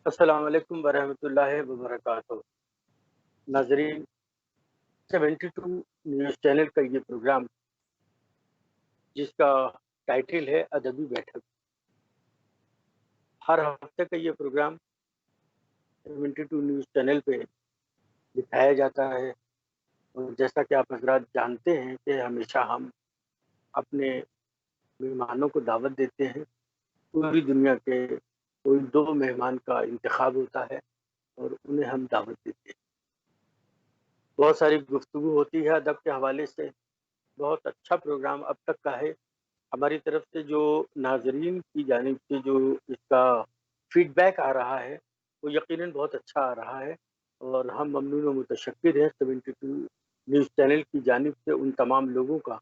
السلام علیکم ورحمۃ اللہ وبرکاتہ ناظرین 72 نیوز چینل کا یہ پروگرام جس کا ٹائٹل ہے ادبی بیٹھک، ہر ہفتے کا یہ پروگرام 72 نیوز چینل پہ دکھایا جاتا ہے اور جیسا کہ آپ حضرات جانتے ہیں کہ ہمیشہ ہم اپنے مہمانوں کو دعوت دیتے ہیں۔ پوری دنیا کے کوئی 2 مہمان کا انتخاب ہوتا ہے اور انہیں ہم دعوت دیتے ہیں۔ بہت ساری گفتگو ہوتی ہے ادب کے حوالے سے، بہت اچھا پروگرام اب تک کا ہے۔ ہماری طرف سے جو ناظرین کی جانب سے جو اس کا فیڈ بیک آ رہا ہے وہ یقیناً بہت اچھا آ رہا ہے اور ہم ممنون و متشکر ہیں 72 نیوز چینل کی جانب سے ان تمام لوگوں کا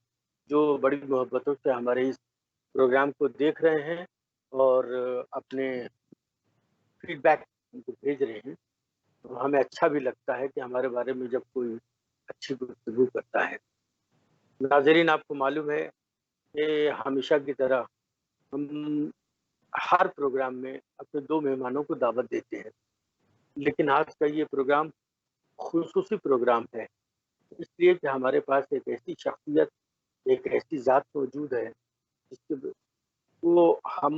جو بڑی محبتوں سے ہمارے اس پروگرام کو دیکھ رہے ہیں اور اپنے فیڈ بیک ان کو بھیج رہے ہیں۔ تو ہمیں اچھا بھی لگتا ہے کہ ہمارے بارے میں جب کوئی اچھی گفتگو کرتا ہے۔ ناظرین، آپ کو معلوم ہے کہ ہمیشہ کی طرح ہم ہر پروگرام میں اپنے 2 مہمانوں کو دعوت دیتے ہیں، لیکن آج کا یہ پروگرام خصوصی پروگرام ہے، اس لیے کہ ہمارے پاس ایک ایسی شخصیت، ایک ایسی ذات موجود ہے جس کے وہ ہم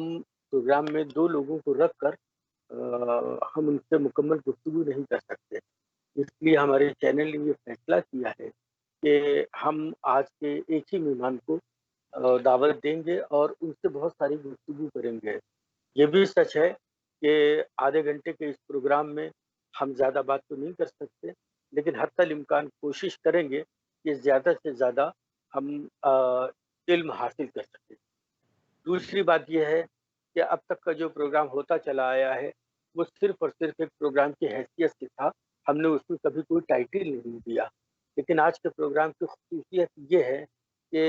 پروگرام میں 2 لوگوں کو رکھ کر ہم ان سے مکمل گفتگو نہیں کر سکتے۔ اس لیے ہمارے چینل نے یہ فیصلہ کیا ہے کہ ہم آج کے ایک ہی مہمان کو دعوت دیں گے اور ان سے بہت ساری گفتگو کریں گے۔ یہ بھی سچ ہے کہ آدھے گھنٹے کے اس پروگرام میں ہم زیادہ بات تو نہیں کر سکتے، لیکن حتی الامکان کوشش کریں گے کہ زیادہ سے زیادہ ہم علم حاصل کر سکیں۔ دوسری بات یہ ہے کہ اب تک کا جو پروگرام ہوتا چلا آیا ہے وہ صرف اور صرف ایک پروگرام کی حیثیت سے تھا، ہم نے اس میں کبھی کوئی ٹائٹل نہیں دیا۔ لیکن آج کے پروگرام کی خصوصیت یہ ہے کہ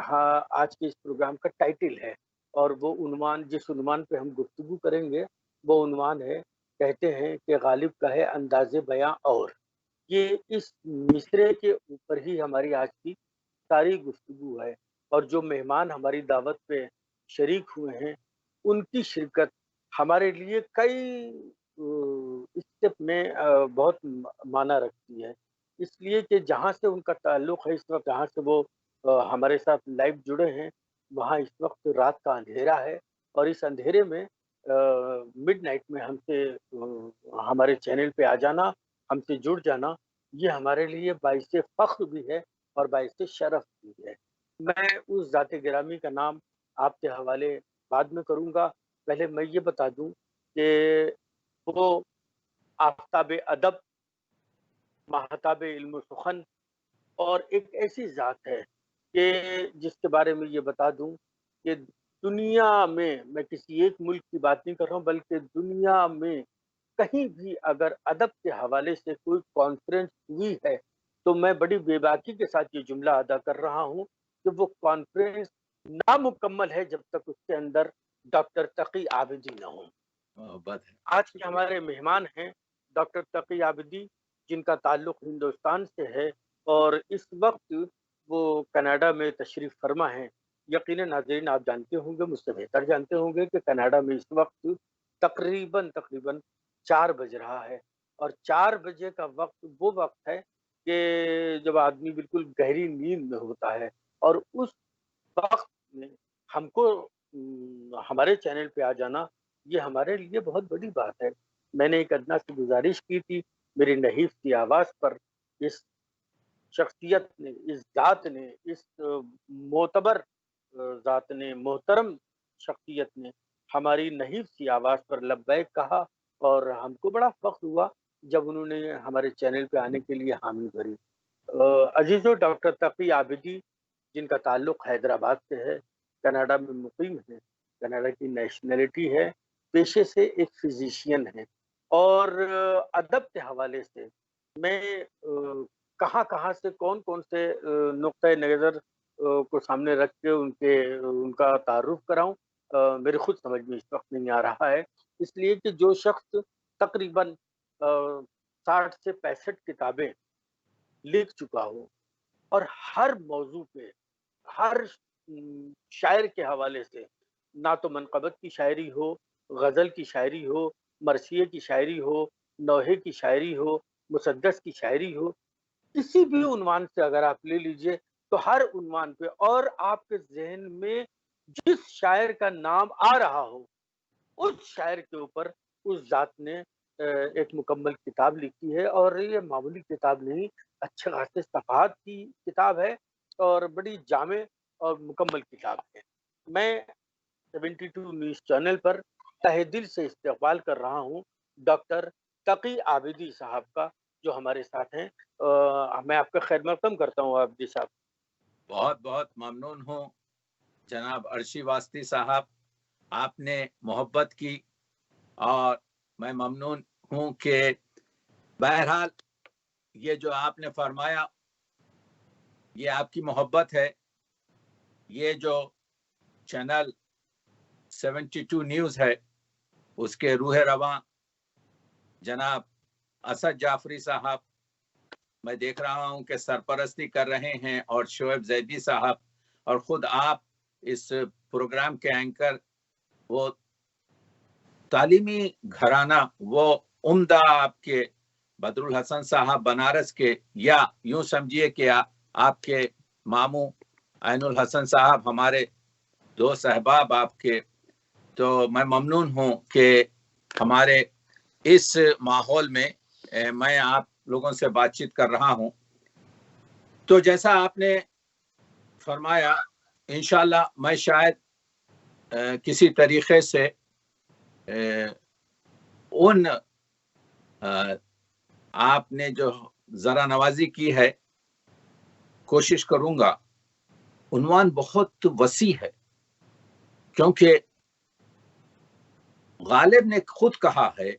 ہاں، آج کے اس پروگرام کا ٹائٹل ہے اور وہ عنوان، جس عنوان پہ ہم گفتگو کریں گے وہ عنوان ہے، کہتے ہیں کہ غالب کا ہے انداز بیاں اور یہ اس مصرے کے اوپر ہی ہماری آج کی ساری گفتگو ہے اور جو مہمان ہماری دعوت پہ شریک ہوئے ہیں ان کی شرکت ہمارے لیے کئی اسٹیپ میں بہت معنی رکھتی ہے، اس لیے کہ جہاں سے ان کا تعلق ہے اس وقت، جہاں سے وہ ہمارے ساتھ لائیو جڑے ہیں، وہاں اس وقت رات کا اندھیرا ہے اور اس اندھیرے میں مڈ نائٹ میں ہم سے ہمارے چینل پہ آ جانا، ہم سے جڑ جانا، یہ ہمارے لیے باعث فخر بھی ہے اور باعث شرف بھی ہے۔ میں اس ذات گرامی کا نام آپ کے حوالے بعد میں کروں گا، پہلے میں یہ بتا دوں کہ وہ آفتاب ادب، ماہتاب علم و سخن اور ایک ایسی ذات ہے کہ جس کے بارے میں یہ بتا دوں کہ دنیا میں کسی ایک ملک کی بات نہیں کر رہا ہوں بلکہ دنیا میں کہیں بھی اگر ادب کے حوالے سے کوئی کانفرنس ہوئی ہے تو میں بڑی بے باکی کے ساتھ یہ جملہ ادا کر رہا ہوں کہ وہ کانفرنس نامکمل ہے جب تک اس کے اندر ڈاکٹر تقی عابدی نہ ہوں۔ بات ہے، آج کے شکریہ۔ ہمارے مہمان ہیں ڈاکٹر تقی عابدی، جن کا تعلق ہندوستان سے ہے اور اس وقت وہ کینیڈا میں تشریف فرما ہیں۔ یقیناً ناظرین، آپ جانتے ہوں گے، مجھ سے بہتر جانتے ہوں گے کہ کینیڈا میں اس وقت تقریباً 4 بج رہا ہے اور 4 بجے کا وقت وہ وقت ہے کہ جب آدمی بالکل گہری نیند میں ہوتا ہے اور اس وقت میں ہم کو ہمارے چینل پہ آ جانا یہ ہمارے لیے بہت بڑی بات ہے۔ میں نے ایک ادنا سی گزارش کی تھی، میری نحیف سی آواز پر اس شخصیت نے، اس ذات نے، اس معتبر ذات نے، محترم شخصیت نے ہماری نحیف سی آواز پر لبیک کہا اور ہم کو بڑا فخر ہوا جب انہوں نے ہمارے چینل پہ آنے کے لیے حامی بھری۔ عزیزو، ڈاکٹر تقی عابدی، جن کا تعلق حیدرآباد سے ہے، کینیڈا میں مقیم ہے، کینیڈا کی نیشنلٹی ہے، پیشے سے ایک فزیشین ہے اور ادب کے حوالے سے میں کہاں کہاں سے کون کون سے نقطۂ نظر کو سامنے رکھ کے ان کا تعارف کراؤں، میرے خود سمجھ میں اس وقت نہیں آ رہا ہے، اس لیے کہ جو شخص تقریباً 60 سے 65 کتابیں لکھ چکا ہو اور ہر موضوع پہ، ہر شاعر کے حوالے سے، نہ تو منقبت کی شاعری ہو، غزل کی شاعری ہو مرثیے کی شاعری ہو، نوحے کی شاعری ہو، مسدس کی شاعری ہو، کسی بھی عنوان سے اگر آپ لے لیجئے تو ہر عنوان پہ اور آپ کے ذہن میں جس شاعر کا نام آ رہا ہو اس شاعر کے اوپر اس ذات نے ایک مکمل کتاب لکھی ہے، اور یہ معمولی کتاب نہیں، اچھے خاصے صفحات کی کتاب ہے اور بڑی جامع اور مکمل کتاب ہے۔ میں 72 نیوز چینل پر تہہ دل سے استقبال کر رہا ہوں ڈاکٹر تقی عابدی صاحب کا، جو ہمارے ساتھ ہیں۔ میں آپ کا خیر مقدم کرتا ہوں عابدی صاحب۔ بہت بہت ممنون ہوں جناب عرشی واسطی صاحب، آپ نے محبت کی، اور میں ممنون ہوں کہ بہرحال یہ جو آپ نے فرمایا یہ آپ کی محبت ہے۔ یہ جو چینل 72 نیوز ہے اس کے روح رواں جناب اسد جعفری صاحب میں دیکھ رہا ہوں کہ سرپرستی کر رہے ہیں، اور شعیب زیدی صاحب، اور خود آپ اس پروگرام کے اینکر، وہ تعلیمی گھرانہ، وہ عمدہ آپ کے بدر الحسن صاحب بنارس کے، یا یوں سمجھیے کہ آپ کے ماموں عین الحسن صاحب ہمارے دوست احباب آپ کے۔ تو میں ممنون ہوں کہ ہمارے اس ماحول میں میں آپ لوگوں سے بات چیت کر رہا ہوں۔ تو جیسا آپ نے فرمایا، انشاءاللہ میں شاید کسی طریقے سے ان آپ نے جو ذرا نوازی کی ہے کوشش کروں گا۔ عنوان بہت وسیع ہے، کیونکہ غالب نے خود کہا ہے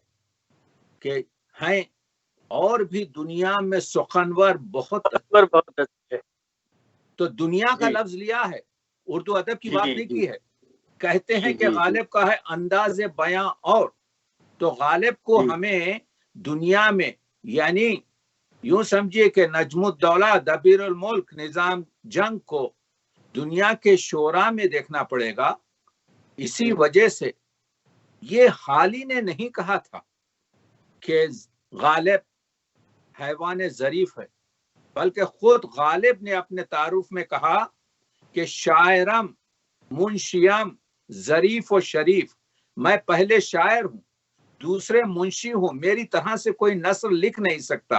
کہ ہیں اور بھی دنیا میں سخنور بہت ہے۔ تو دنیا کا جی لفظ لیا ہے، اردو ادب کی جی بات جی نہیں جی کی ہے۔ کہتے ہیں جی کہ جی جی غالب کا ہے انداز بیاں، اور تو غالب کو جی ہمیں دنیا میں، یعنی یوں سمجھیے کہ نجم الدولہ، دبیر الملک، نظام جنگ کو دنیا کے شعراء میں دیکھنا پڑے گا۔ اسی وجہ سے یہ حالی نے نہیں کہا تھا کہ غالب حیوان ظریف ہے، بلکہ خود غالب نے اپنے تعارف میں کہا کہ شاعرم منشیم ظریف و شریف، میں پہلے شاعر ہوں، دوسرے منشی ہوں، میری طرح سے کوئی نثر لکھ نہیں سکتا،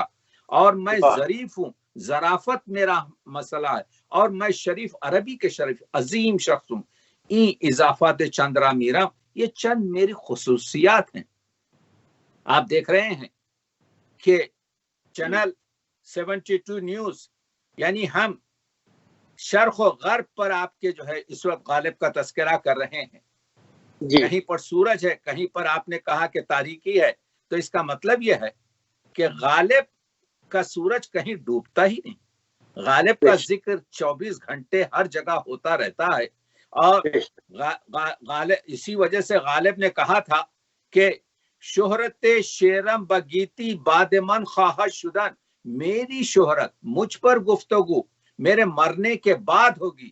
اور میں واہ ظریف ہوں، ظرافت میرا مسئلہ ہے، اور میں شریف، عربی کے شریف عظیم شخص ہوں۔ این اضافات چندرا میرم، یہ چند میری خصوصیات ہیں۔ آپ دیکھ رہے ہیں کہ چینل 72 نیوز، یعنی ہم شرق و غرب پر آپ کے جو ہے اس وقت غالب کا تذکرہ کر رہے ہیں۔ جی کہیں پر سورج ہے، کہیں پر آپ نے کہا کہ تاریکی ہے، تو اس کا مطلب یہ ہے کہ غالب کا سورج کہیں ڈوبتا ہی نہیں، غالب کا ذکر 24 گھنٹے ہر جگہ ہوتا رہتا ہے۔ اور اسی وجہ سے غالب نے کہا تھا کہ شہرت شیرم بگیتی باد من خواہش شدن، میری شہرت، مجھ پر گفتگو میرے مرنے کے بعد ہوگی۔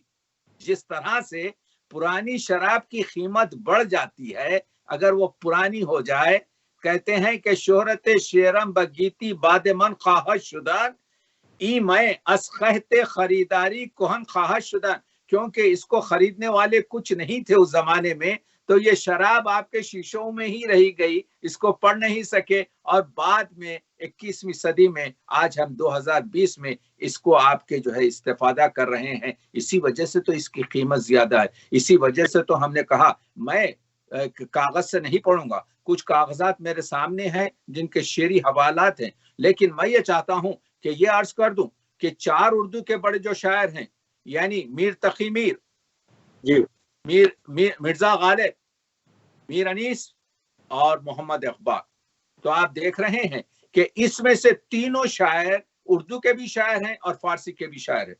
جس طرح سے پرانی شراب کی قیمت بڑھ جاتی ہے اگر وہ پرانی ہو جائے، کہتے ہیں کہ شہرت شیرم بگیتی باد من خواہش شدن، ای میں از خہتے خریداری کہن خواہش شدن، کیونکہ اس کو خریدنے والے کچھ نہیں تھے اس زمانے میں، تو یہ شراب آپ کے شیشوں میں ہی رہی گئی، اس کو پڑھ نہیں سکے، اور بعد میں 21ویں صدی میں، آج ہم 2020 میں اس کو آپ کے جو ہے استفادہ کر رہے ہیں۔ اسی وجہ سے تو اس کی قیمت زیادہ ہے۔ اسی وجہ سے تو ہم نے کہا میں کاغذ سے نہیں پڑھوں گا، کچھ کاغذات میرے سامنے ہیں جن کے شعری حوالات ہیں، لیکن میں یہ چاہتا ہوں کہ یہ عرض کر دوں کہ 4 اردو کے بڑے جو شاعر ہیں، یعنی میر تقی میر، جی مرزا غالب، میر انیس اور محمد اقبال، تو آپ دیکھ رہے ہیں کہ اس میں سے تینوں شاعر اردو کے بھی شاعر ہیں اور فارسی کے بھی شاعر ہیں،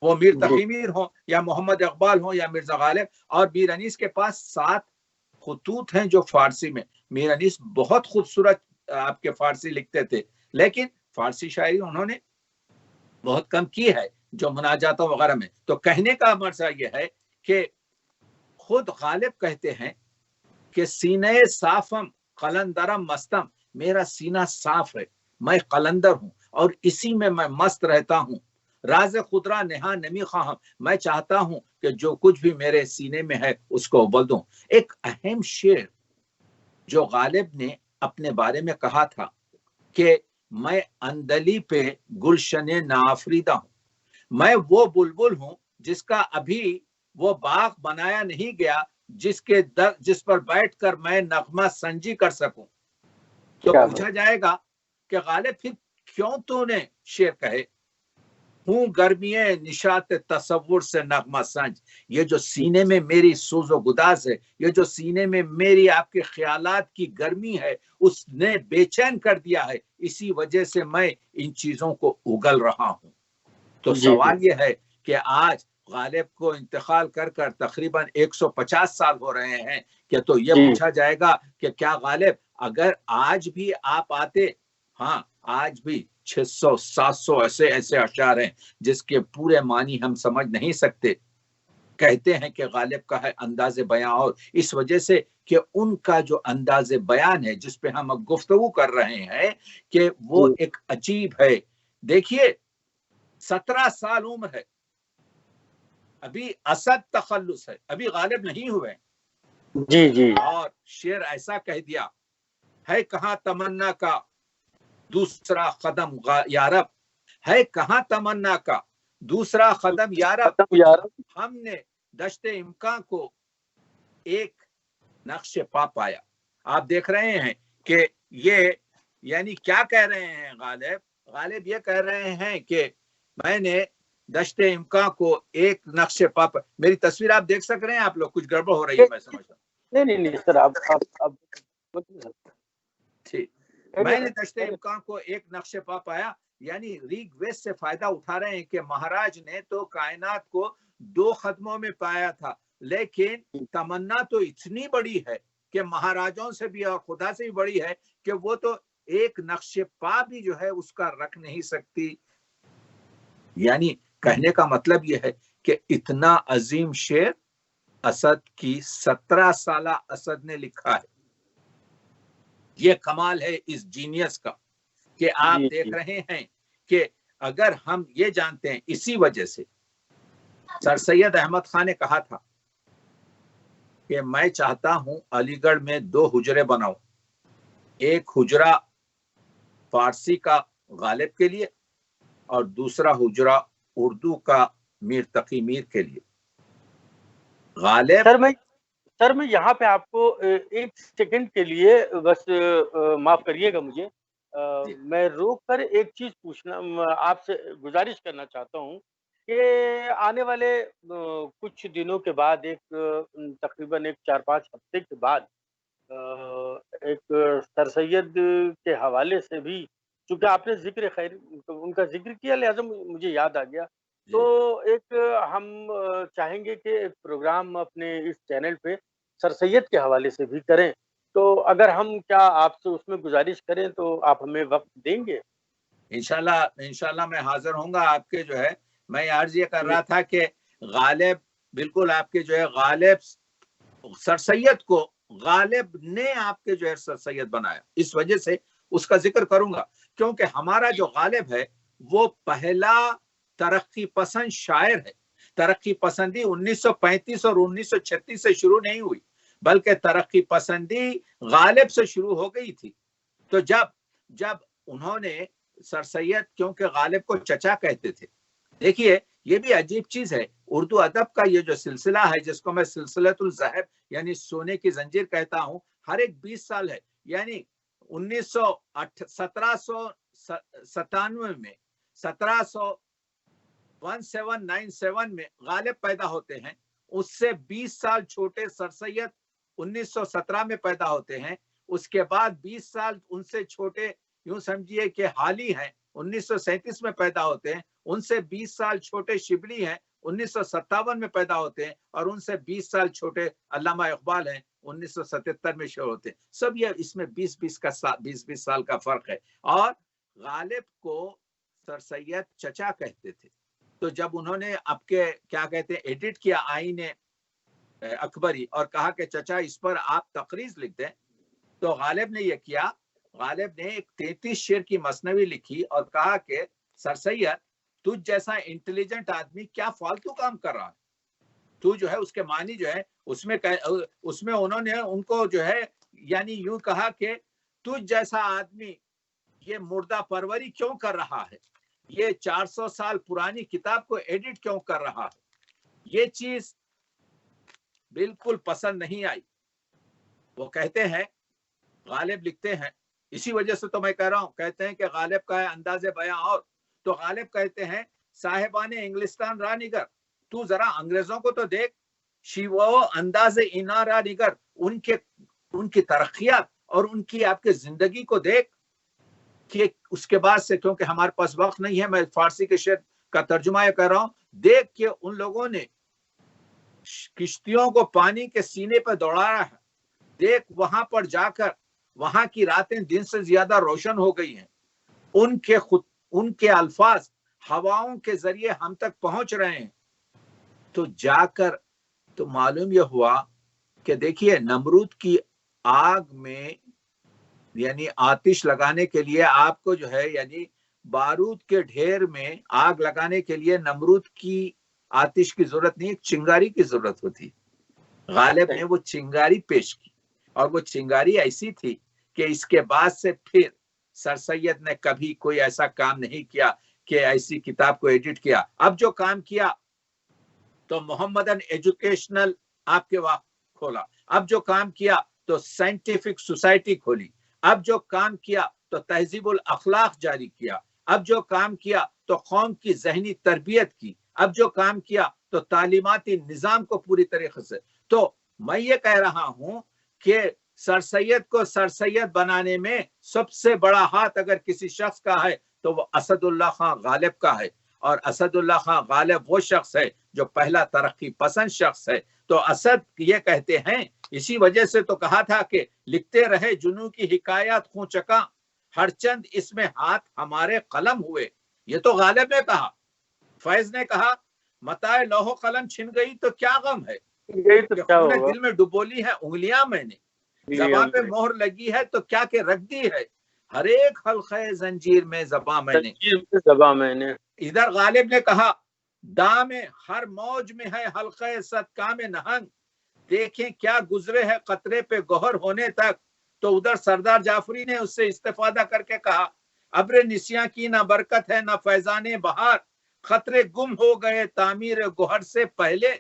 وہ میر تقی میر ہوں یا محمد اقبال ہوں یا مرزا غالب۔ اور میر انیس کے پاس 7 خطوط ہیں جو فارسی میں، میر انیس بہت خوبصورت آپ کے فارسی لکھتے تھے، لیکن فارسی شاعری انہوں نے بہت کم کی ہے جو مناجاتوں وغیرہ میں۔ تو کہنے کا مقصد یہ ہے کہ خود غالب کہتے ہیں کہ سینے صافم قلندرم مستم، میرا سینہ صاف ہے، میں قلندر ہوں اور اسی میں میں مست رہتا ہوں. راز خدرا نہا نمی خواہم، میں چاہتا ہوں کہ جو کچھ بھی میرے سینے میں ہے اس کو ابل دوں. ایک اہم شعر جو غالب نے اپنے بارے میں کہا تھا کہ میں اندلی پہ گلشن نافریدہ ہوں، میں وہ بلبل ہوں جس کا ابھی وہ باغ بنایا نہیں گیا جس پر بیٹھ کر میں نغمہ سنجی کر سکوں. تو پوچھا جائے گا کہ غالب پھر کیوں تو نے شعر کہے؟ ہوں گرمی نشاط تصور سے نغمہ سنج، یہ جو سینے میں میری سوز و گداز ہے، یہ جو سینے میں میری آپ کے خیالات کی گرمی ہے، اس نے بے چین کر دیا ہے، اسی وجہ سے میں ان چیزوں کو اگل رہا ہوں. تو سوال یہ ہے کہ آج غالب کو انتقال کر کر تقریباً 150 سال ہو رہے ہیں کہ تو یہ پوچھا جائے گا کہ کیا غالب اگر آج بھی آپ آتے، ہاں آج بھی 600 700 ایسے اشعار ہیں جس کے پورے معنی ہم سمجھ نہیں سکتے. کہتے ہیں کہ غالب کا ہے انداز بیان، اور اس وجہ سے کہ ان کا جو انداز بیان ہے جس پہ ہم گفتگو کر رہے ہیں کہ وہ ایک عجیب ہے. دیکھیے 17 سال عمر ہے، ابھی اسد تخلص ہے، ابھی غالب نہیں ہوئے. اور شعر ایسا کہہ دیا ہے، کہاں تمنا کا دوسرا قدم یارب، ہے کہاں تمنا کا دوسرا قدم یارب، ہم نے دشت امکان کو ایک نقش پا پایا. آپ دیکھ رہے ہیں کہ یہ یعنی کیا کہہ رہے ہیں غالب یہ کہہ رہے ہیں کہ میں نے دشت امکان کو ایک نقش پا پایا. میری تصویر آپ دیکھ سک رہے ہیں، آپ لوگ کچھ گڑبڑ ہو رہی ہے میں سمجھتا ہوں. نہیں سر، آپ ٹھیک. میں نے دشت امکان کو ایک نقش پا پایا، یعنی ریگ ویسٹ سے فائدہ اٹھا رہے ہیں کہ مہاراج نے تو کائنات کو 2 قدموں میں پایا تھا، لیکن تمنا تو اتنی بڑی ہے کہ مہاراجوں سے بھی اور خدا سے بھی بڑی ہے کہ وہ تو ایک نقش پا بھی جو ہے اس کا رکھ نہیں سکتی. یعنی کہنے کا مطلب یہ ہے کہ اتنا عظیم شعر اسد کی 17 سالہ اسد نے لکھا ہے. یہ کمال ہے اس جینیس کا کہ آپ دیکھ رہے ہیں کہ اگر ہم یہ جانتے ہیں، اسی وجہ سے سر سید احمد خان نے کہا تھا کہ میں چاہتا ہوں علی گڑھ میں 2 حجرے بناؤں، ایک حجرہ فارسی کا غالب کے لیے اور دوسرا حجرہ اردو کا میر تقی میر کے لیے. غالب سر میں یہاں پہ آپ کو 1 سیکنڈ کے لیے بس معاف کریے گا مجھے، میں روک کر ایک چیز پوچھنا، آپ سے گزارش کرنا چاہتا ہوں کہ آنے والے کچھ دنوں کے بعد، تقریباً 4-5 ہفتے کے بعد، ایک سر سید کے حوالے سے بھی، چونکہ آپ نے ذکر خیر ان کا ذکر کیا لہٰذا مجھے یاد آ گیا، تو ایک ہم چاہیں گے کہ ایک پروگرام اپنے اس چینل پہ سر سید کے حوالے سے بھی کریں. تو اگر ہم کیا آپ سے اس میں گزارش کریں تو آپ ہمیں وقت دیں گے؟ انشاءاللہ میں حاضر ہوں گا. آپ کے جو ہے میں عرض یہ کر رہا تھا کہ غالب بالکل آپ کے جو ہے غالب سر سید کو غالب نے آپ کے جو ہے سر سید بنایا، اس وجہ سے اس کا ذکر کروں گا کیونکہ ہمارا جو غالب ہے وہ پہلا ترقی پسند شاعر ہے. ترقی پسندی 1935 اور 1936 سے شروع نہیں ہوئی، بلکہ ترقی پسندی غالب سے شروع ہو گئی تھی. تو جب انہوں نے سر سید، کیونکہ غالب کو چچا کہتے تھے. دیکھیے یہ بھی عجیب چیز ہے، اردو ادب کا یہ جو سلسلہ ہے جس کو میں سلسلۃ الذہب یعنی سونے کی زنجیر کہتا ہوں، ہر ایک 20 سال ہے. یعنی 1797 میں 1797 میں غالب پیدا ہوتے ہیں، اس سے 20 سال چھوٹے سر سید 1917 میں پیدا ہوتے ہیں. اس کے بعد 20 سال ان سے چھوٹے یوں سمجھیے کہ حالی ہیں، 1937 میں پیدا ہوتے ہیں. ان سے 20 سال چھوٹے شبلی ہیں، 1957 میں پیدا ہوتے ہیں. اور ان سے 20 سال چھوٹے علامہ اقبال ہیں، 1977 میں شروع ہوتے ہیں. سب یہ اس میں 20 سال کا فرق ہے. اور غالب کو سر سید چچا کہتے تھے. تو جب انہوں نے اب کے کیا کہتے ہیں ایڈٹ کیا آئین اکبری اور کہا کہ چچا اس پر آپ تقریض لکھ دیں، تو غالب نے یہ کیا، غالب نے ایک 33 شعر کی مثنوی لکھی اور کہا کہ سر سید تجھ جیسا انٹیلیجنٹ آدمی کیا فالتو کام کر رہا ہے، تو جو ہے اس کے معنی جو ہے اس میں انہوں نے ان کو جو ہے یعنی یوں کہا کہ تجھ جیسا آدمی یہ مردہ پروری کیوں کر رہا ہے، یہ 400 سال پرانی کتاب کو ایڈٹ کیوں کر رہا ہے، یہ چیز بالکل پسند نہیں آئی۔ وہ کہتے ہیں، غالب لکھتے ہیں، اسی وجہ سے تو میں کہہ رہا ہوں، کہتے ہیں کہ غالب کا ہے انداز بیاں اور، تو غالب کہتے ہیں صاحبان انگلستان را نگر، تو ذرا انگریزوں کو تو دیکھ، شیوہ انداز اینا را نگر، ان کی ترقیات اور ان کی آپ کے زندگی کو دیکھ، کہ اس کے بعد سے کیونکہ ہمارے پاس وقت نہیں ہے، میں فارسی کے شعر کا ترجمہ یہ کر رہا ہوں، دیکھ کہ ان لوگوں نے کشتیوں کو پانی کے سینے پہ دوڑایا ہے، دیکھ وہاں پر جا کر وہاں کی راتیں دن سے زیادہ روشن ہو گئی ہیں، ان کے الفاظ ہواؤں کے ذریعے ہم تک پہنچ رہے ہیں۔ تو جا کر تو معلوم یہ ہوا کہ دیکھیے نمرود کی آگ میں یعنی آتش لگانے کے لیے آپ کو جو ہے یعنی بارود کے ڈھیر میں آگ لگانے کے لیے نمرود کی آتش کی ضرورت نہیں، چنگاری کی ضرورت ہوتی۔ غالب نے وہ چنگاری پیش کی اور وہ چنگاری ایسی تھی کہ اس کے بعد سے پھر سر سید نے کبھی کوئی ایسا کام نہیں کیا کہ ایسی کتاب کو ایڈٹ کیا۔ اب جو کام کیا تو محمدن ایجوکیشنل آپ کے وقت کھولا، اب جو کام کیا تو سائنٹیفک سوسائٹی کھولی، اب جو کام کیا تو تہذیب الاخلاق جاری کیا، اب جو کام کیا تو قوم کی ذہنی تربیت کی، اب جو کام کیا تو تعلیماتی نظام کو پوری طریقے سے۔ تو میں یہ کہہ رہا ہوں کہ سر سید کو سر سید بنانے میں سب سے بڑا ہاتھ اگر کسی شخص کا ہے تو وہ اسد اللہ خان غالب کا ہے، اور اسد اللہ خان غالب وہ شخص ہے جو پہلا ترقی پسند شخص ہے۔ تو اسد یہ کہتے ہیں، اسی وجہ سے تو کہا تھا کہ لکھتے رہے جنوں کی حکایات خوں چکا، ہر چند اس میں ہاتھ ہمارے قلم ہوئے۔ یہ تو غالب نے کہا۔ فیض نے کہا متائے لوح و قلم چھن گئی تو کیا غم ہے، کہ خون دل میں ڈبولی ہے انگلیاں میں نے، زباں پہ مہر لگی ہے تو کیا کہ رکھ دی ہے، ہر ایک حلقہ زنجیر میں زباں میں نے۔ ادھر غالب نے کہا دام ہر موج میں ہے حلقہ صدقہ میں نہنگ، دیکھیں کیا گزرے ہے قطرے پہ گوہر ہونے تک۔ تو ادھر سردار جعفری نے اس سے استفادہ کر کے کہا ابر نسیاں کی نہ برکت ہے نہ فیضان بہار، خطرے گم ہو گئے تعمیر گوہر سے پہلے۔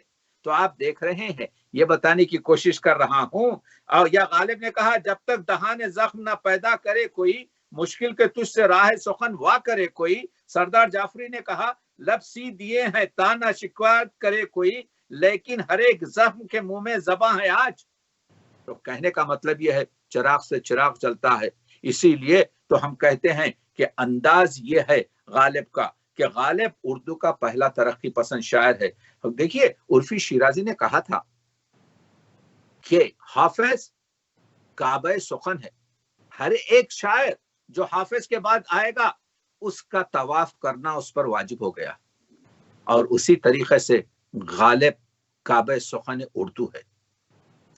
تو آپ دیکھ رہے ہیں، یہ بتانے کی کوشش کر رہا ہوں۔ اور یا غالب نے کہا جب تک دہان زخم نہ پیدا کرے کوئی، مشکل کے تجھ سے راہ سخن وا کرے کوئی۔ سردار جعفری نے کہا لب سی دیے ہیں تا نہ شکایت کرے کوئی، لیکن ہر ایک زخم کے منہ میں زباں ہے آج۔ تو کہنے کا مطلب یہ ہے چراغ سے چراغ جلتا ہے، اسی لیے تو ہم کہتے ہیں کہ انداز یہ ہے غالب کا کہ غالب اردو کا پہلا ترقی پسند شاعر ہے۔ دیکھیے عرفی شیرازی نے کہا تھا کہ حافظ کعبہ سخن ہے، ہر ایک شاعر جو حافظ کے بعد آئے گا اس کا طواف کرنا اس پر واجب ہو گیا، اور اسی طریقے سے غالب کعبہ سخن اردو ہے،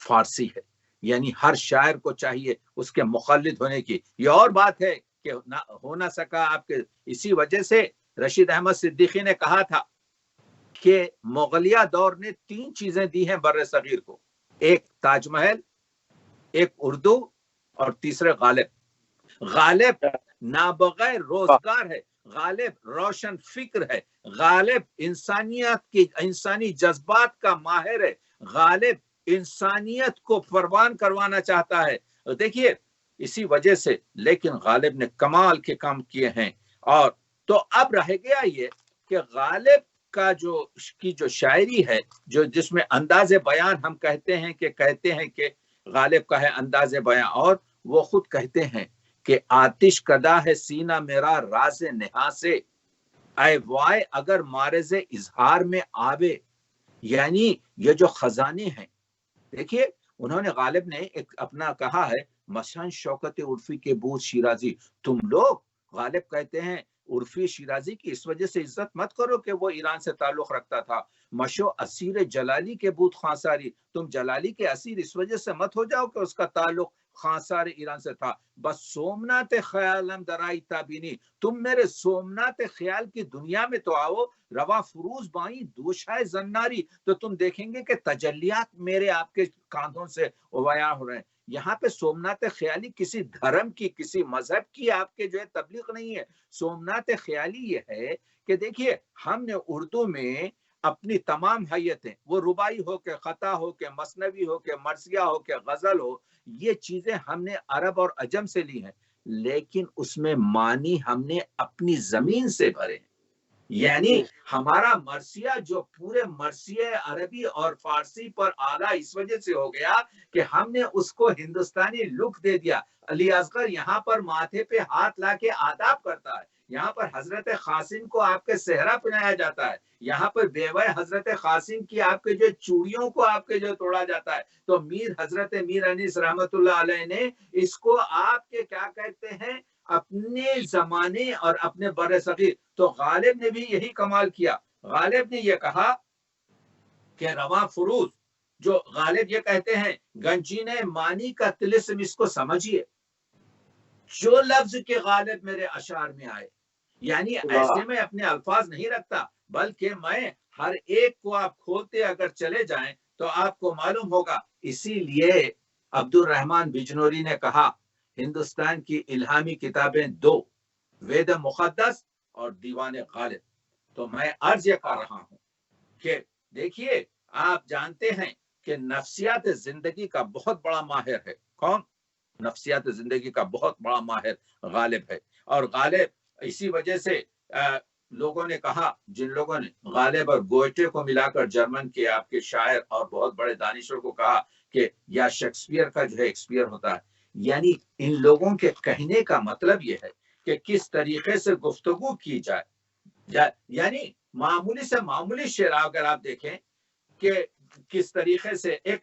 فارسی ہے، یعنی ہر شاعر کو چاہیے اس کے مقلد ہونے کی۔ یہ اور بات ہے کہ ہو نہ سکا آپ کے، اسی وجہ سے رشید احمد صدیقی نے کہا تھا کہ مغلیہ دور نے 3 چیزیں دی ہیں بر صغیر کو، ایک تاج محل، ایک اردو، اور تیسرے غالب۔ غالب نابغیر روزگار ہے، غالب روشن فکر ہے، غالب انسانیت کی انسانی جذبات کا ماہر ہے، غالب انسانیت کو قربان کروانا چاہتا ہے۔ دیکھیے اسی وجہ سے لیکن غالب نے کمال کے کام کیے ہیں۔ اور تو اب رہ گیا یہ کہ غالب کا جو شاعری ہے جس میں انداز بیان ہم کہتے ہیں کہ غالب کا ہے انداز بیان، اور وہ خود کہتے ہیں کہ آتش کدا ہے سینہ میرا راز نہا سے، اے وائے اگر مارز اظہار میں آوے۔ یعنی یہ جو خزانے ہیں، دیکھیے انہوں نے غالب نے ایک اپنا کہا ہے مشان شوکت عرفی کے بود شیرازی، تم لوگ غالب کہتے ہیں عرفی شیرازی کی اس وجہ سے عزت مت کرو کہ وہ ایران سے تعلق رکھتا تھا، مشو اسیر جلالی کے بود خانساری، تم جلالی کے اسیر اس وجہ سے مت ہو جاؤ کہ اس کا تعلق خاصار ایران سے تھا، بس سومنات خیالم درائی تابینی، تم میرے سومنات خیال کی دنیا میں تو آؤ، روا فروز بائیں دوشائے زناری، تو تم دیکھیں گے کہ تجلیات میرے آپ کے کاندھوں سے بیان ہو رہے ہیں۔ یہاں پہ سومنات خیالی کسی دھرم کی، کسی مذہب کی آپ کے جو ہے تبلیغ نہیں ہے۔ سومنات خیالی یہ ہے کہ دیکھیے ہم نے اردو میں اپنی تمام حیتیں، وہ ربائی ہو کے، خطا ہو کے، مثنوی ہو کے، مرثیہ ہو کے، غزل ہو، یہ چیزیں ہم نے عرب اور عجم سے لی ہیں، لیکن اس میں معنی ہم نے اپنی زمین سے بھرے ہیں۔ یعنی ہمارا مرثیہ جو پورے مرثیہ عربی اور فارسی پر اعلیٰ اس وجہ سے ہو گیا کہ ہم نے اس کو ہندوستانی لک دے دیا۔ علی اصغر یہاں پر ماتھے پہ ہاتھ لا کے آداب کرتا ہے، یہاں پر حضرت قاسم کو آپ کے صحرا پہنایا جاتا ہے، یہاں پر بیوہ حضرت قاسم کی آپ کے جو چوڑیوں کو آپ کے جو توڑا جاتا ہے، تو حضرت میر انیس رحمت اللہ علیہ نے اس کو آپ کے کیا کہتے ہیں اپنے زمانے اور اپنے بر صغیر، تو غالب نے بھی یہی کمال کیا۔ غالب نے یہ کہا کہ رواں فروز، جو غالب یہ کہتے ہیں گنجین معنی کا طلسم اس کو سمجھیے، جو لفظ کے غالب میرے اشعار میں آئے، یعنی ایسے میں اپنے الفاظ نہیں رکھتا، بلکہ میں ہر ایک کو آپ کھولتے اگر چلے جائیں تو آپ کو معلوم ہوگا۔ اسی لیے عبد الرحمن بجنوری نے کہا ہندوستان کی الہامی کتابیں دو، وید مقدس اور دیوان غالب۔ تو میں عرض یہ کر رہا ہوں کہ دیکھیے آپ جانتے ہیں کہ نفسیات زندگی کا بہت بڑا ماہر ہے۔ کون؟ نفسیات زندگی کا بہت بڑا ماہر غالب ہے۔ اور غالب اسی وجہ سے لوگوں نے کہا، جن لوگوں نے غالب اور گوئٹے کو ملا کر جرمن کے آپ کے شاعر اور بہت بڑے دانشور کو کہا کہ یا شیکسپیئر کا جو ہے ایکسپیئر ہوتا ہے، یعنی ان لوگوں کے کہنے کا مطلب یہ ہے کہ کس طریقے سے گفتگو کی جائے، یعنی معمولی سے معمولی شعر اگر آپ دیکھیں کہ کس طریقے سے ایک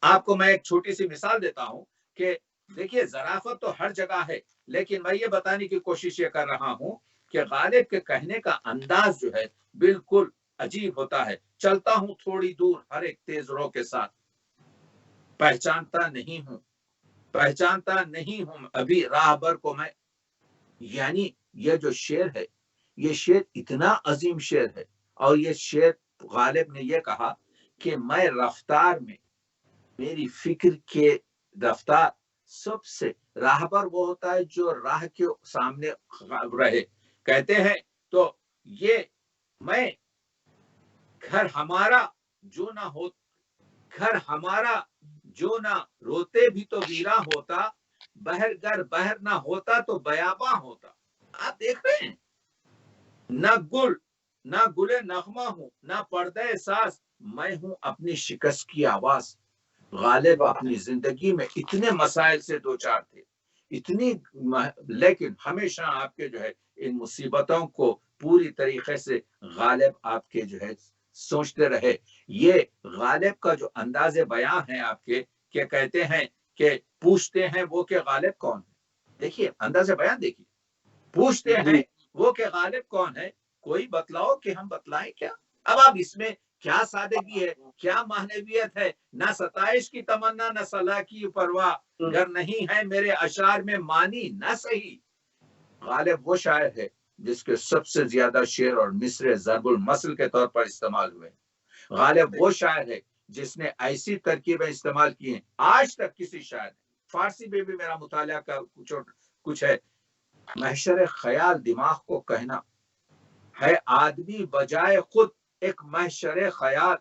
آپ کو میں ایک چھوٹی سی مثال دیتا ہوں کہ دیکھیے ظرافت تو ہر جگہ ہے، لیکن میں یہ بتانے کی کوشش یہ کر رہا ہوں کہ غالب کے کہنے کا انداز جو ہے بالکل عجیب ہوتا ہے۔ چلتا ہوں تھوڑی دور ہر ایک تیز رو کے ساتھ، پہچانتا نہیں ہوں ابھی راہ بر کو میں، یعنی یہ جو شعر ہے یہ شعر اتنا عظیم شعر ہے، اور یہ شعر غالب نے یہ کہا کہ میں رفتار میں، میری فکر کے رفتار سب سے راہبر وہ ہوتا ہے جو راہ کے سامنے رہے۔ کہتے ہیں تو یہ میں گھر ہمارا جو نہ روتے بھی تو ویرا ہوتا، بہر نہ ہوتا تو بیاباں ہوتا۔ آپ دیکھ رہے ہیں، نہ گل نغمہ ہوں، نہ پردہ ساز، میں ہوں اپنی شکست کی آواز۔ غالب اپنی زندگی میں اتنے مسائل سے دوچار تھے، لیکن ہمیشہ آپ کے جو ہے ان مصیبتوں کو پوری طریقے سے غالب آپ کے جو ہے سوچتے رہے۔ یہ غالب کا جو انداز بیان ہے آپ کے، کہ کہتے ہیں کہ پوچھتے ہیں وہ کہ غالب کون ہے۔ دیکھیے انداز بیان دیکھیے، پوچھتے ہیں وہ کہ غالب کون ہے، کوئی بتلاؤ کہ ہم بتلائیں کیا۔ اب آپ اس میں کیا سادگی ہے، کیا معنویت ہے، نہ ستائش کی تمنا نہ صلاح کی پرواہ، گر نہیں ہے میرے اشعار میں معنی نہ صحیح۔ غالب وہ شاعر ہے جس کے سب سے زیادہ شعر اور مصرے ضرب المثل کے طور پر استعمال ہوئے۔ غالب وہ شاعر ہے جس نے ایسی ترکیبیں استعمال کی ہیں آج تک کسی شاعر نے۔ فارسی میں بھی میرا مطالعہ کا کچھ ہے۔ محشر خیال دماغ کو کہنا ہے آدمی بجائے خود ایک محشر خیال،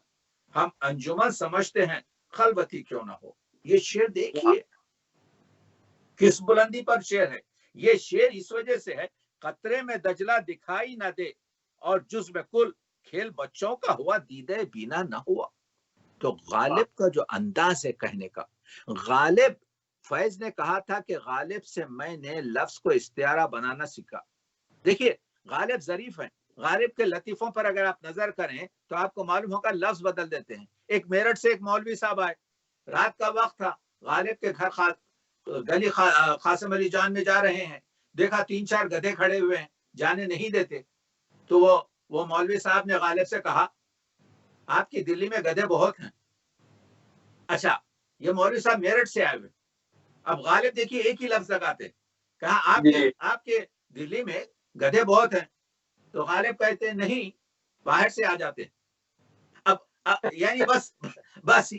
ہم انجمن سمجھتے ہیں خلوتی کیوں نہ ہو۔ یہ شعر دیکھیے کس بلندی پر شعر ہے۔ یہ شعر اس وجہ سے ہے، قطرے میں دجلہ دکھائی نہ دے اور جز میں کل کھیل بچوں کا ہوا دیدے بینا نہ ہوا۔ تو غالب کا جو انداز ہے کہنے کا، غالب فیض نے کہا تھا کہ غالب سے میں نے لفظ کو استعارہ بنانا سیکھا۔ دیکھیے غالب ظریف ہیں، غالب کے لطیفوں پر اگر آپ نظر کریں تو آپ کو معلوم ہوگا لفظ بدل دیتے ہیں۔ ایک میرٹھ سے ایک مولوی صاحب آئے، رات کا وقت تھا، غالب کے گھر گلی قاسم علی جان میں جا رہے ہیں، دیکھا 3-4 گدھے کھڑے ہوئے ہیں، جانے نہیں دیتے۔ تو وہ مولوی صاحب نے غالب سے کہا آپ کی دلی میں گدھے بہت ہیں۔ اچھا، یہ مولوی صاحب میرٹھ سے آئے ہوئے، اب غالب دیکھیے ایک ہی لفظ لگاتے، کہا آپ کے دلی میں گدھے بہت ہیں، تو غالب کہتے ہیں نہیں، باہر سے آ جاتے ہیں۔ اب یعنی بس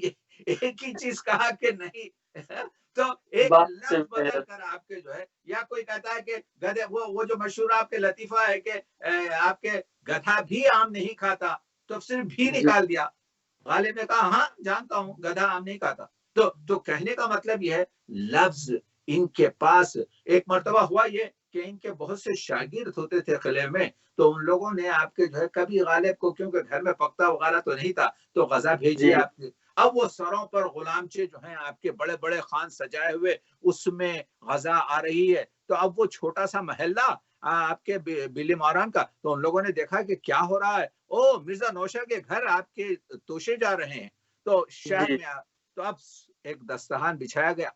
ایک ہی چیز کہا کہ نہیں، تو ایک لفظ بدل کر آپ کے جو ہے، یا کوئی کہتا ہے کہ گدھے، وہ جو مشہور آپ کے لطیفہ ہے کہ آپ کے گدھا بھی آم نہیں کھاتا، تو صرف بھی نکال دیا۔ غالب نے کہا ہاں جانتا ہوں گدھا آم نہیں کھاتا۔ تو کہنے کا مطلب یہ ہے، لفظ ان کے پاس ایک مرتبہ ہوا یہ کہ ان کے بہت سے شاگرد ہوتے تھے قلعے میں، تو ان لوگوں نے آپ کے جو ہے کبھی غالب کو، کیونکہ گھر میں پکتا وغیرہ تو نہیں تھا، تو غذا بھیجیے آپ کے۔ اب وہ سروں پر غلامچے جو ہیں آپ کے بڑے بڑے خان سجائے ہوئے، اس میں غذا آ رہی ہے، تو اب وہ چھوٹا سا محلہ آپ کے بلی ماران کا، تو ان لوگوں نے دیکھا کہ کیا ہو رہا ہے، او مرزا نوشہ کے گھر آپ کے توشے جا رہے ہیں، تو شہر میں تو اب ایک دسترخوان بچھایا گیا۔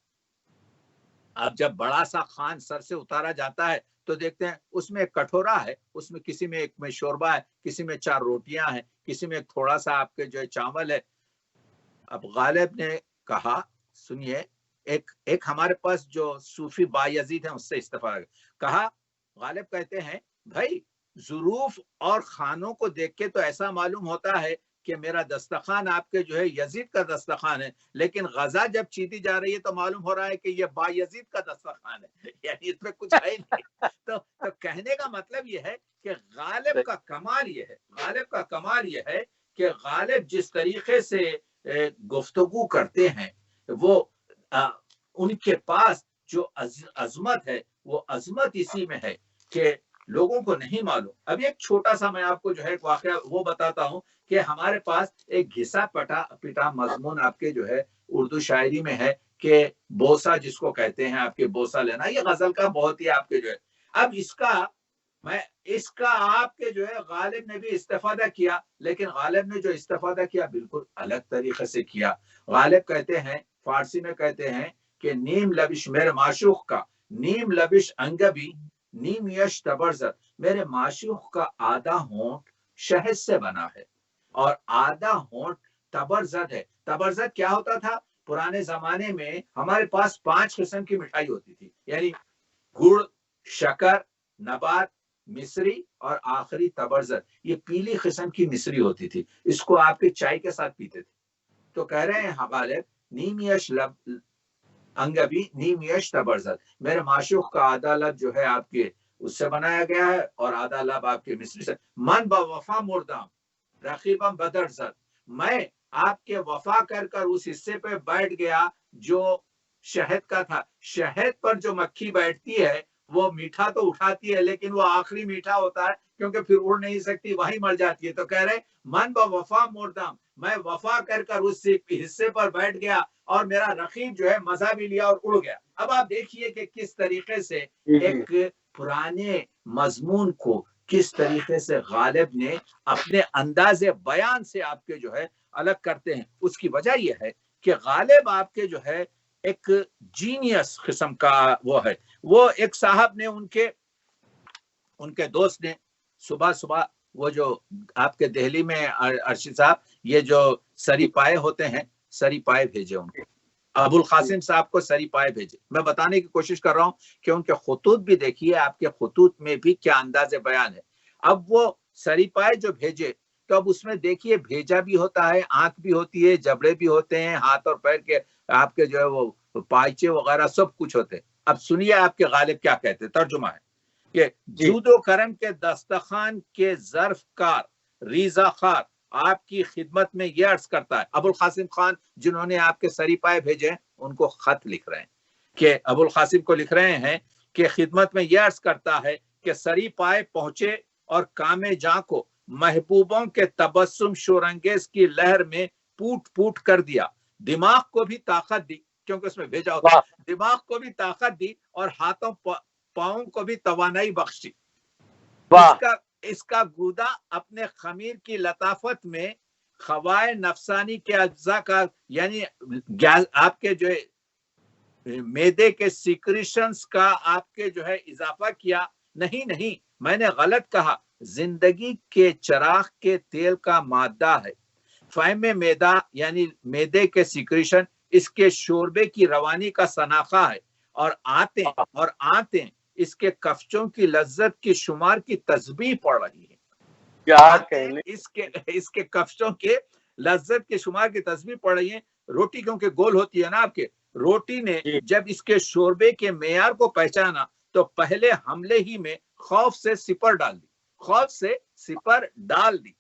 اب جب بڑا سا خوان سر سے اتارا جاتا ہے تو دیکھتے ہیں اس میں ایک کٹورا ہے، اس میں کسی میں ایک میں شوربہ ہے، کسی میں 4 روٹیاں ہیں، کسی میں تھوڑا سا آپ کے جو ہے چاول ہے۔ اب غالب نے کہا سنیے، ایک ہمارے پاس جو صوفی بایزید ہیں اس سے استفادہ کہا، غالب کہتے ہیں بھائی ظروف اور خانوں کو دیکھ کے تو ایسا معلوم ہوتا ہے کہ میرا دسترخوان آپ کے جو ہے یزید کا دسترخوان ہے، لیکن غذا جب چیتی جا رہی ہے تو معلوم ہو رہا ہے کہ یہ بایزید کا دسترخوان ہے، یعنی اس میں کچھ ہے نہیں۔ تو کہنے کا مطلب یہ ہے کہ غالب کا کمال یہ ہے، غالب کا کمال یہ ہے کہ غالب جس طریقے سے گفتگو کرتے ہیں، وہ ان کے پاس جو عظمت ہے، وہ عظمت اسی میں ہے کہ لوگوں کو نہیں معلوم۔ ابھی ایک چھوٹا سا میں آپ کو جو ہے واقعہ وہ بتاتا ہوں کہ ہمارے پاس ایک گھسا پٹا مضمون آپ کے جو ہے اردو شاعری میں ہے کہ بوسا جس کو کہتے ہیں آپ کے بوسا لینا، یہ غزل کا بہت ہی آپ کے جو ہے، اب اس کا آپ کے جو ہے غالب نے بھی استفادہ کیا، لیکن غالب نے جو استفادہ کیا بالکل الگ طریقے سے کیا۔ غالب کہتے ہیں، فارسی میں کہتے ہیں کہ نیم لبش میرے معشوق کا، نیم لبش انگبی نیم یش تبرزت، میرے معشوق کا آدھا ہونٹ شہد سے بنا ہے اور آدھا ہونٹ تبرزت ہے۔ تبرزت کیا ہوتا تھا؟ پرانے زمانے میں ہمارے پاس 5 قسم کی مٹھائی ہوتی تھی، یعنی گڑ، شکر، نبات، مصری اور آخری تبرزت، یہ پیلی قسم کی مصری ہوتی تھی، اس کو آپ کے چائے کے ساتھ پیتے تھے۔ تو کہہ رہے ہیں غالب نیم یش انگبی نیم یش تبرزت، میرے معشوق کا آدھا لب جو ہے آپ کے اس سے بنایا گیا ہے اور آدھا لب آپ کے مصری سے۔ من با وفا مردام رقیبم بدرزت، میں آپ کے وفا کر اس حصے پہ بیٹھ گیا جو شہد کا تھا۔ شہد پر جو مکھی بیٹھتی ہے وہ میٹھا تو اٹھاتی ہے، لیکن وہ آخری میٹھا ہوتا ہے کیونکہ پھر اڑ نہیں سکتی، وہیں مر جاتی ہے۔ تو کہہ رہے من با وفا مردام، میں وفا کر اس حصے پر بیٹھ گیا اور میرا رقیب جو ہے مزہ بھی لیا اور اڑ گیا۔ اب آپ دیکھیے کہ کس طریقے سے ایک پرانے مضمون کو کس طریقے سے غالب نے اپنے انداز بیان سے آپ کے جو ہے الگ کرتے ہیں۔ اس کی وجہ یہ ہے کہ غالب آپ کے جو ہے ایک جینیس قسم کا وہ ہے۔ وہ ایک صاحب نے ان کے دوست نے صبح وہ جو آپ کے دہلی میں ارشد صاحب یہ جو سری پائے ہوتے ہیں، سری پائے بھیجے ان کو، ابو القاسم صاحب کو سری پائے بھیجے۔ میں بتانے کی کوشش کر رہا ہوں کہ ان کے خطوط بھی دیکھیے، آپ کے خطوط میں بھی کیا انداز بیان ہے۔ اب وہ سری پائے جو بھیجے تو اب اس میں دیکھیے بھیجا بھی ہوتا ہے، آنکھ بھی ہوتی ہے، جبڑے بھی ہوتے ہیں، ہاتھ اور پیر کے آپ کے جو ہے وہ پائچے وغیرہ سب کچھ ہوتے ہیں۔ اب سنیے آپ کے غالب کیا کہتے ہیں، ترجمہ ہے کہ جود و کرم کے دستخوان کے ظرف کار ریزہ خار آپ کی خدمت میں یہ عرض کرتا ہے۔ ابو القاسم خان جنہوں نے آپ کے سری پائے بھیجے ان کو خط لکھ رہے ہیں کہ ابو القاسم کو لکھ رہے ہیں کہ خدمت میں یہ عرض کرتا ہے کہ سری پائے پہنچے اور کام جاں کو محبوبوں کے تبسم شورانگیز کی لہر میں پوٹ کر دیا، دماغ کو بھی طاقت دی، کیونکہ اس میں بھیجا ہوتا ہے، دماغ کو بھی طاقت دی اور ہاتھوں پاؤں کو بھی توانائی بخشی۔ اس کا گودا اپنے خمیر کی لطافت میں خوائے نفسانی کے اجزاء کا، یعنی آپ کے جو میدے کے سیکریشنز کا آپ کے جو ہے اضافہ کیا۔ نہیں میں نے غلط کہا، زندگی کے چراغ کے تیل کا مادہ ہے۔ فہم میدا یعنی میدے کے سیکریشن اس کے شوربے کی روانی کا سناخہ ہے، اور آتے اس کے کفچوں کی لذت کی شمار کی تسبیح پڑھ رہی ہے۔ کیا کہنے، اس کے کفشوں کے لذت کے شمار کی تسبیح پڑھ رہی ہیں۔ روٹی کیونکہ گول ہوتی ہے نا آپ کے، روٹی نے جب اس کے شوربے کے معیار کو پہچانا تو پہلے حملے ہی میں خوف سے سپر ڈال دی،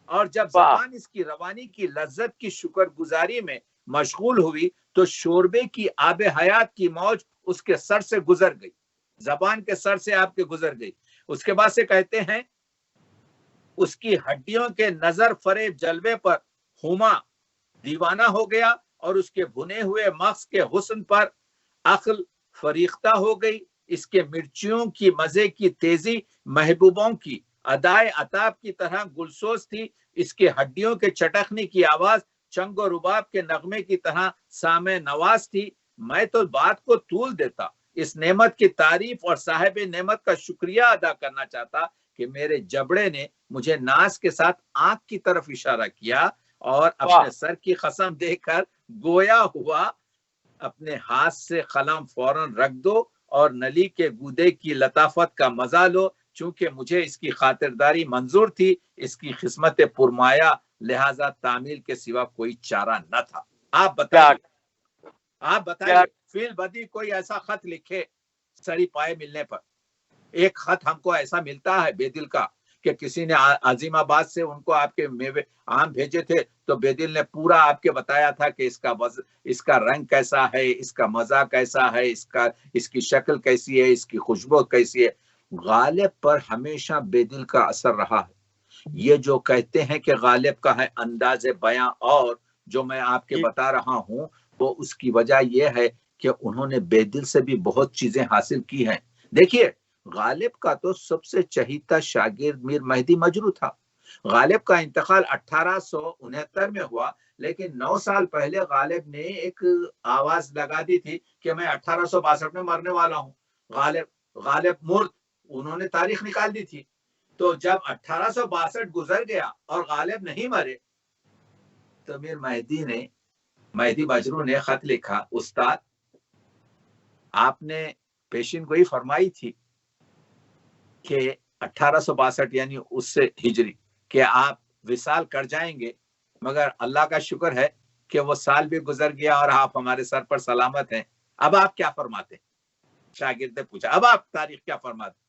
اور جب زبان اس کی روانی کی لذت کی شکر گزاری میں مشغول ہوئی تو شوربے کی آب حیات کی موج اس کے سر سے گزر گئی، زبان کے سر سے آپ کے گزر گئی۔ اس کے بعد سے کہتے ہیں اس کی ہڈیوں کے نظر فریب جلوے پر ہما دیوانہ ہو گیا، اور اس کے بھنے ہوئے مغز کے حسن پر عقل فریختہ ہو گئی۔ اس کے مرچیوں کی مزے کی تیزی محبوبوں کی ادائے عطاب کی طرح گلسوز تھی، اس کے ہڈیوں کے چٹکنے کی آواز چنگ و رباب کے نغمے کی طرح سامع نواز تھی۔ میں تو بات کو طول دیتا، اس نعمت کی تعریف اور صاحب نعمت کا شکریہ ادا کرنا چاہتا کہ میرے جبڑے نے مجھے ناز کے ساتھ آنکھ کی طرف اشارہ کیا، اور اپنے سر کی قسم دے کر گویا ہوا اپنے ہاتھ سے قلم فوراً رکھ دو اور نلی کے گودے کی لطافت کا مزہ لو، چونکہ مجھے اس کی خاطرداری منظور تھی، اس کی قسمت پرمایا، لہذا تعمیل کے سوا کوئی چارہ نہ تھا۔ آپ بتائیے فیل بدی کوئی ایسا خط لکھے سری پائے ملنے پر، ایک خط ہم کو ایسا ملتا ہے بے دل کا کہ کسی نے عظیم آباد سے ان کو آپ کے میوے آم بھیجے تھے تو بے دل نے پورا آپ کے بتایا تھا کہ اس کا رنگ کیسا ہے، اس کا مزہ کیسا ہے، اس کی شکل کیسی ہے، اس کی خوشبو کیسی ہے۔ غالب پر ہمیشہ بے دل کا اثر رہا ہے۔ یہ جو کہتے ہیں کہ غالب کا ہے انداز بیاں، اور جو میں آپ کے بتا رہا ہوں وہ اس کی وجہ یہ ہے کہ انہوں نے بے دل سے بھی بہت چیزیں حاصل کی ہیں۔ دیکھیے غالب کا تو سب سے چہیتا شاگرد میر مہدی مجروح تھا۔ غالب کا انتقال 1869 میں ہوا، لیکن 9 سال پہلے غالب نے ایک آواز لگا دی تھی کہ میں 1862 میں مرنے والا ہوں۔ غالب مرد، انہوں نے تاریخ نکال دی تھی۔ تو جب 1862 گزر گیا اور غالب نہیں مرے تو میر مہدی مجروح نے خط لکھا، استاد آپ نے پیشین گوئی فرمائی تھی کہ 1862 یعنی اس سے ہجری کہ آپ وصال کر جائیں گے، مگر اللہ کا شکر ہے کہ وہ سال بھی گزر گیا اور آپ ہمارے سر پر سلامت ہیں۔ اب آپ کیا فرماتے؟ شاگرد نے پوچھا اب آپ تاریخ کیا فرماتے؟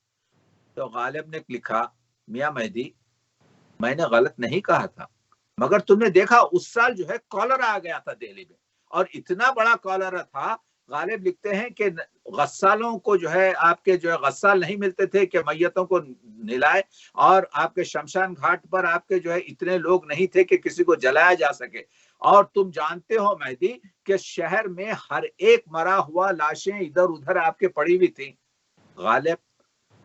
تو غالب نے لکھا، میاں مہدی میں نے غلط نہیں کہا تھا، مگر تم نے دیکھا اس سال جو ہے کالرا آ گیا تھا دہلی میں، اور اتنا بڑا کالرا تھا۔ غالب لکھتے ہیں کہ غسالوں کو جو ہے آپ کے جو ہے غسال نہیں ملتے تھے کہ میتوں کو نلائے، اور آپ کے شمشان گھاٹ پر آپ کے جو ہے اتنے لوگ نہیں تھے کہ کسی کو جلایا جا سکے۔ اور تم جانتے ہو مہدی کہ شہر میں ہر ایک مرا ہوا لاشیں ادھر ادھر آپ کے پڑی ہوئی تھی۔ غالب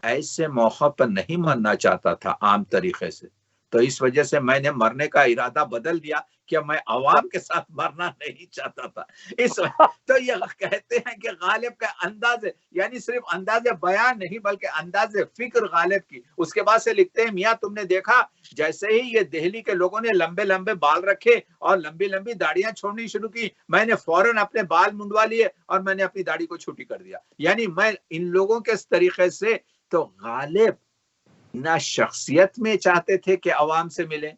ایسے موقع پر نہیں مرنا چاہتا تھا عام طریقے سے، تو اس وجہ سے میں نے مرنے کا ارادہ بدل دیا کہ میں عوام کے ساتھ مرنا نہیں چاہتا تھا۔ تو یہ کہتے ہیں کہ غالب کا انداز، یعنی صرف انداز بیان نہیں بلکہ انداز فکر غالب کی۔ اس کے بعد سے لکھتے ہیں، میاں تم نے دیکھا جیسے ہی یہ دہلی کے لوگوں نے لمبے لمبے بال رکھے اور لمبی لمبی داڑیاں چھوڑنی شروع کی، میں نے فوراً اپنے بال منڈوا لیے اور میں نے اپنی داڑھی کو چھوٹی کر دیا۔ یعنی میں ان لوگوں کے اس طریقے سے، تو غالب نہ شخصیت میں چاہتے تھے کہ عوام سے ملیں،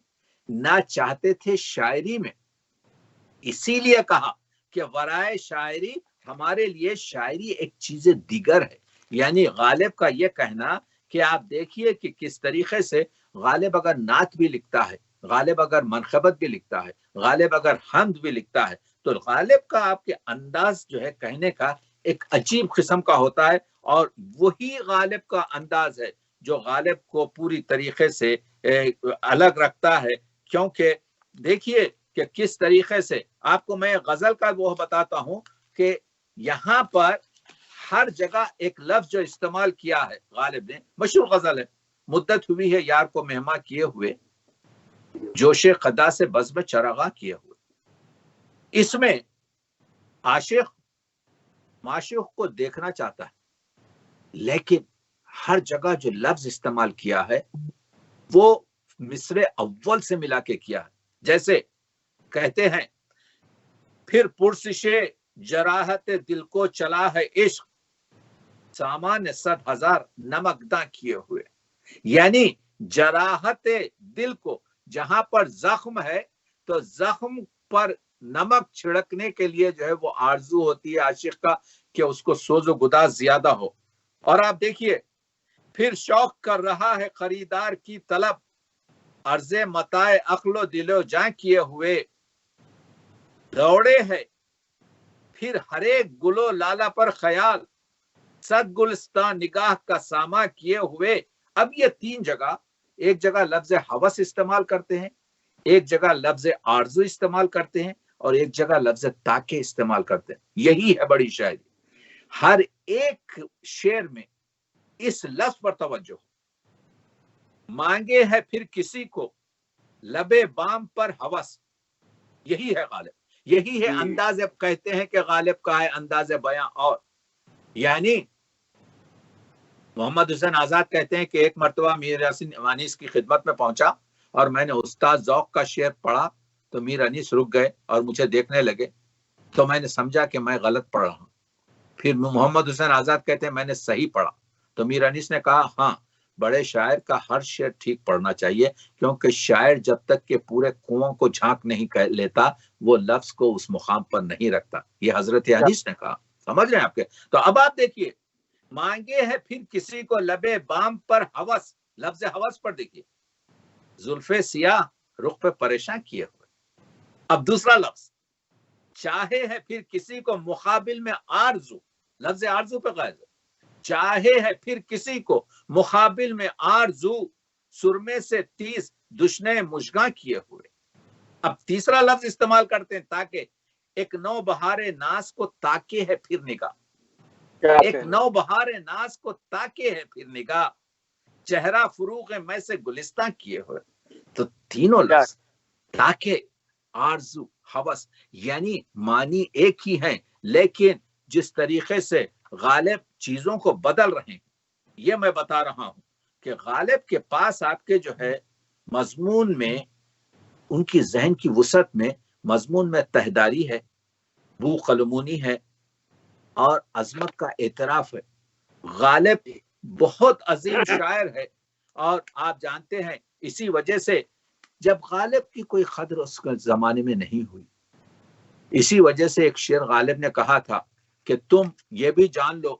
نہ چاہتے تھے شاعری میں۔ اسی لیے کہا کہ ورائے شاعری ہمارے لیے شاعری ایک چیز دیگر ہے۔ یعنی غالب کا یہ کہنا کہ آپ دیکھیے کہ کس طریقے سے غالب اگر نعت بھی لکھتا ہے، غالب اگر منقبت بھی لکھتا ہے، غالب اگر حمد بھی لکھتا ہے، تو غالب کا آپ کے انداز جو ہے کہنے کا ایک عجیب قسم کا ہوتا ہے، اور وہی غالب کا انداز ہے جو غالب کو پوری طریقے سے الگ رکھتا ہے۔ کیونکہ دیکھیے کہ کس طریقے سے آپ کو میں غزل کا وہ بتاتا ہوں کہ یہاں پر ہر جگہ ایک لفظ جو استعمال کیا ہے غالب نے، مشہور غزل ہے، مدت ہوئی ہے یار کو مہماں کیے ہوئے، جوش خدا سے بزم چراغاں کیے ہوئے۔ اس میں عاشق معشوق کو دیکھنا چاہتا ہے، لیکن ہر جگہ جو لفظ استعمال کیا ہے وہ مصرع اول سے ملا کے کیا ہے۔ جیسے کہتے ہیں پھر پرسش جراحت دل کو چلا ہے عشق، سامان 100,000 نمکداں کیے ہوئے. یعنی جراحت دل کو، جہاں پر زخم ہے تو زخم پر نمک چھڑکنے کے لیے جو ہے وہ آرزو ہوتی ہے عاشق کا کہ اس کو سوز و گداز زیادہ ہو. اور آپ دیکھیے پھر شوق کر رہا ہے خریدار کی طلب، عرض متاع عقل و دل و جاں کیے ہوئے. دوڑے ہے پھر ہر ایک گل و لالا پر خیال، 100 گلستان نگاہ کا ساما کیے ہوئے. اب یہ 3 جگہ، ایک جگہ لفظ ہوس استعمال کرتے ہیں، ایک جگہ لفظ آرزو استعمال کرتے ہیں، اور ایک جگہ لفظ تاکہ استعمال کرتے ہیں. یہی ہے بڑی شاعری. ہر ایک شعر میں اس لفظ پر توجہ. مانگے ہے پھر کسی کو لبے بام پر ہوس، یہی ہے غالب، یہی ہے انداز. کہتے ہیں کہ غالب کا ہے انداز بیاں. اور یعنی محمد حسین آزاد کہتے ہیں کہ ایک مرتبہ میر یاسین انیس کی خدمت میں پہنچا اور میں نے استاد ذوق کا شعر پڑھا تو میر انیس رک گئے اور مجھے دیکھنے لگے، تو میں نے سمجھا کہ میں غلط پڑھ رہا ہوں. پھر محمد حسین آزاد کہتے ہیں میں نے صحیح پڑھا. تو میر انیس نے کہا ہاں، بڑے شاعر کا ہر شعر ٹھیک پڑھنا چاہیے، کیونکہ شاعر جب تک کہ پورے کنووں کو جھانک نہیں کہہ لیتا وہ لفظ کو اس مقام پر نہیں رکھتا. یہ حضرت انیس نے کہا. سمجھ رہے ہیں آپ کے؟ تو اب آپ دیکھیے، مانگے ہے پھر کسی کو لبے بام پر ہوس، لفظ ہوس پر دیکھیے، زلف سیاہ رخ پہ پریشان کیے ہوئے. اب دوسرا لفظ، چاہے ہے پھر کسی کو مقابل میں آرزو، لفظ آرزو پہ غائب. چاہے ہے پھر کسی کو مقابل میں آرزو، سرمے سے 30 دشنے مشگاں کیے ہوئے. اب تیسرا لفظ استعمال کرتے ہیں تاکہ. ایک نو بہار ناز کو تاکہ ہے پھر نگاہ، ایک نو بہار ناز کو تاکہ ہے پھر نگاہ، چہرہ فروغ میں سے گلستان کیے ہوئے. تو تینوں لفظ تاکہ، آرزو، ہوس، یعنی معنی ایک ہی ہیں، لیکن جس طریقے سے غالب چیزوں کو بدل رہے ہیں یہ میں بتا رہا ہوں کہ غالب کے پاس آپ کے جو ہے مضمون میں، ان کی ذہن کی وسعت میں مضمون میں تہداری ہے، بو قلمونی ہے اور عظمت کا اعتراف ہے. غالب بہت عظیم شاعر ہے، اور آپ جانتے ہیں اسی وجہ سے جب غالب کی کوئی قدر اس کے زمانے میں نہیں ہوئی، اسی وجہ سے ایک شعر غالب نے کہا تھا کہ تم یہ بھی جان لو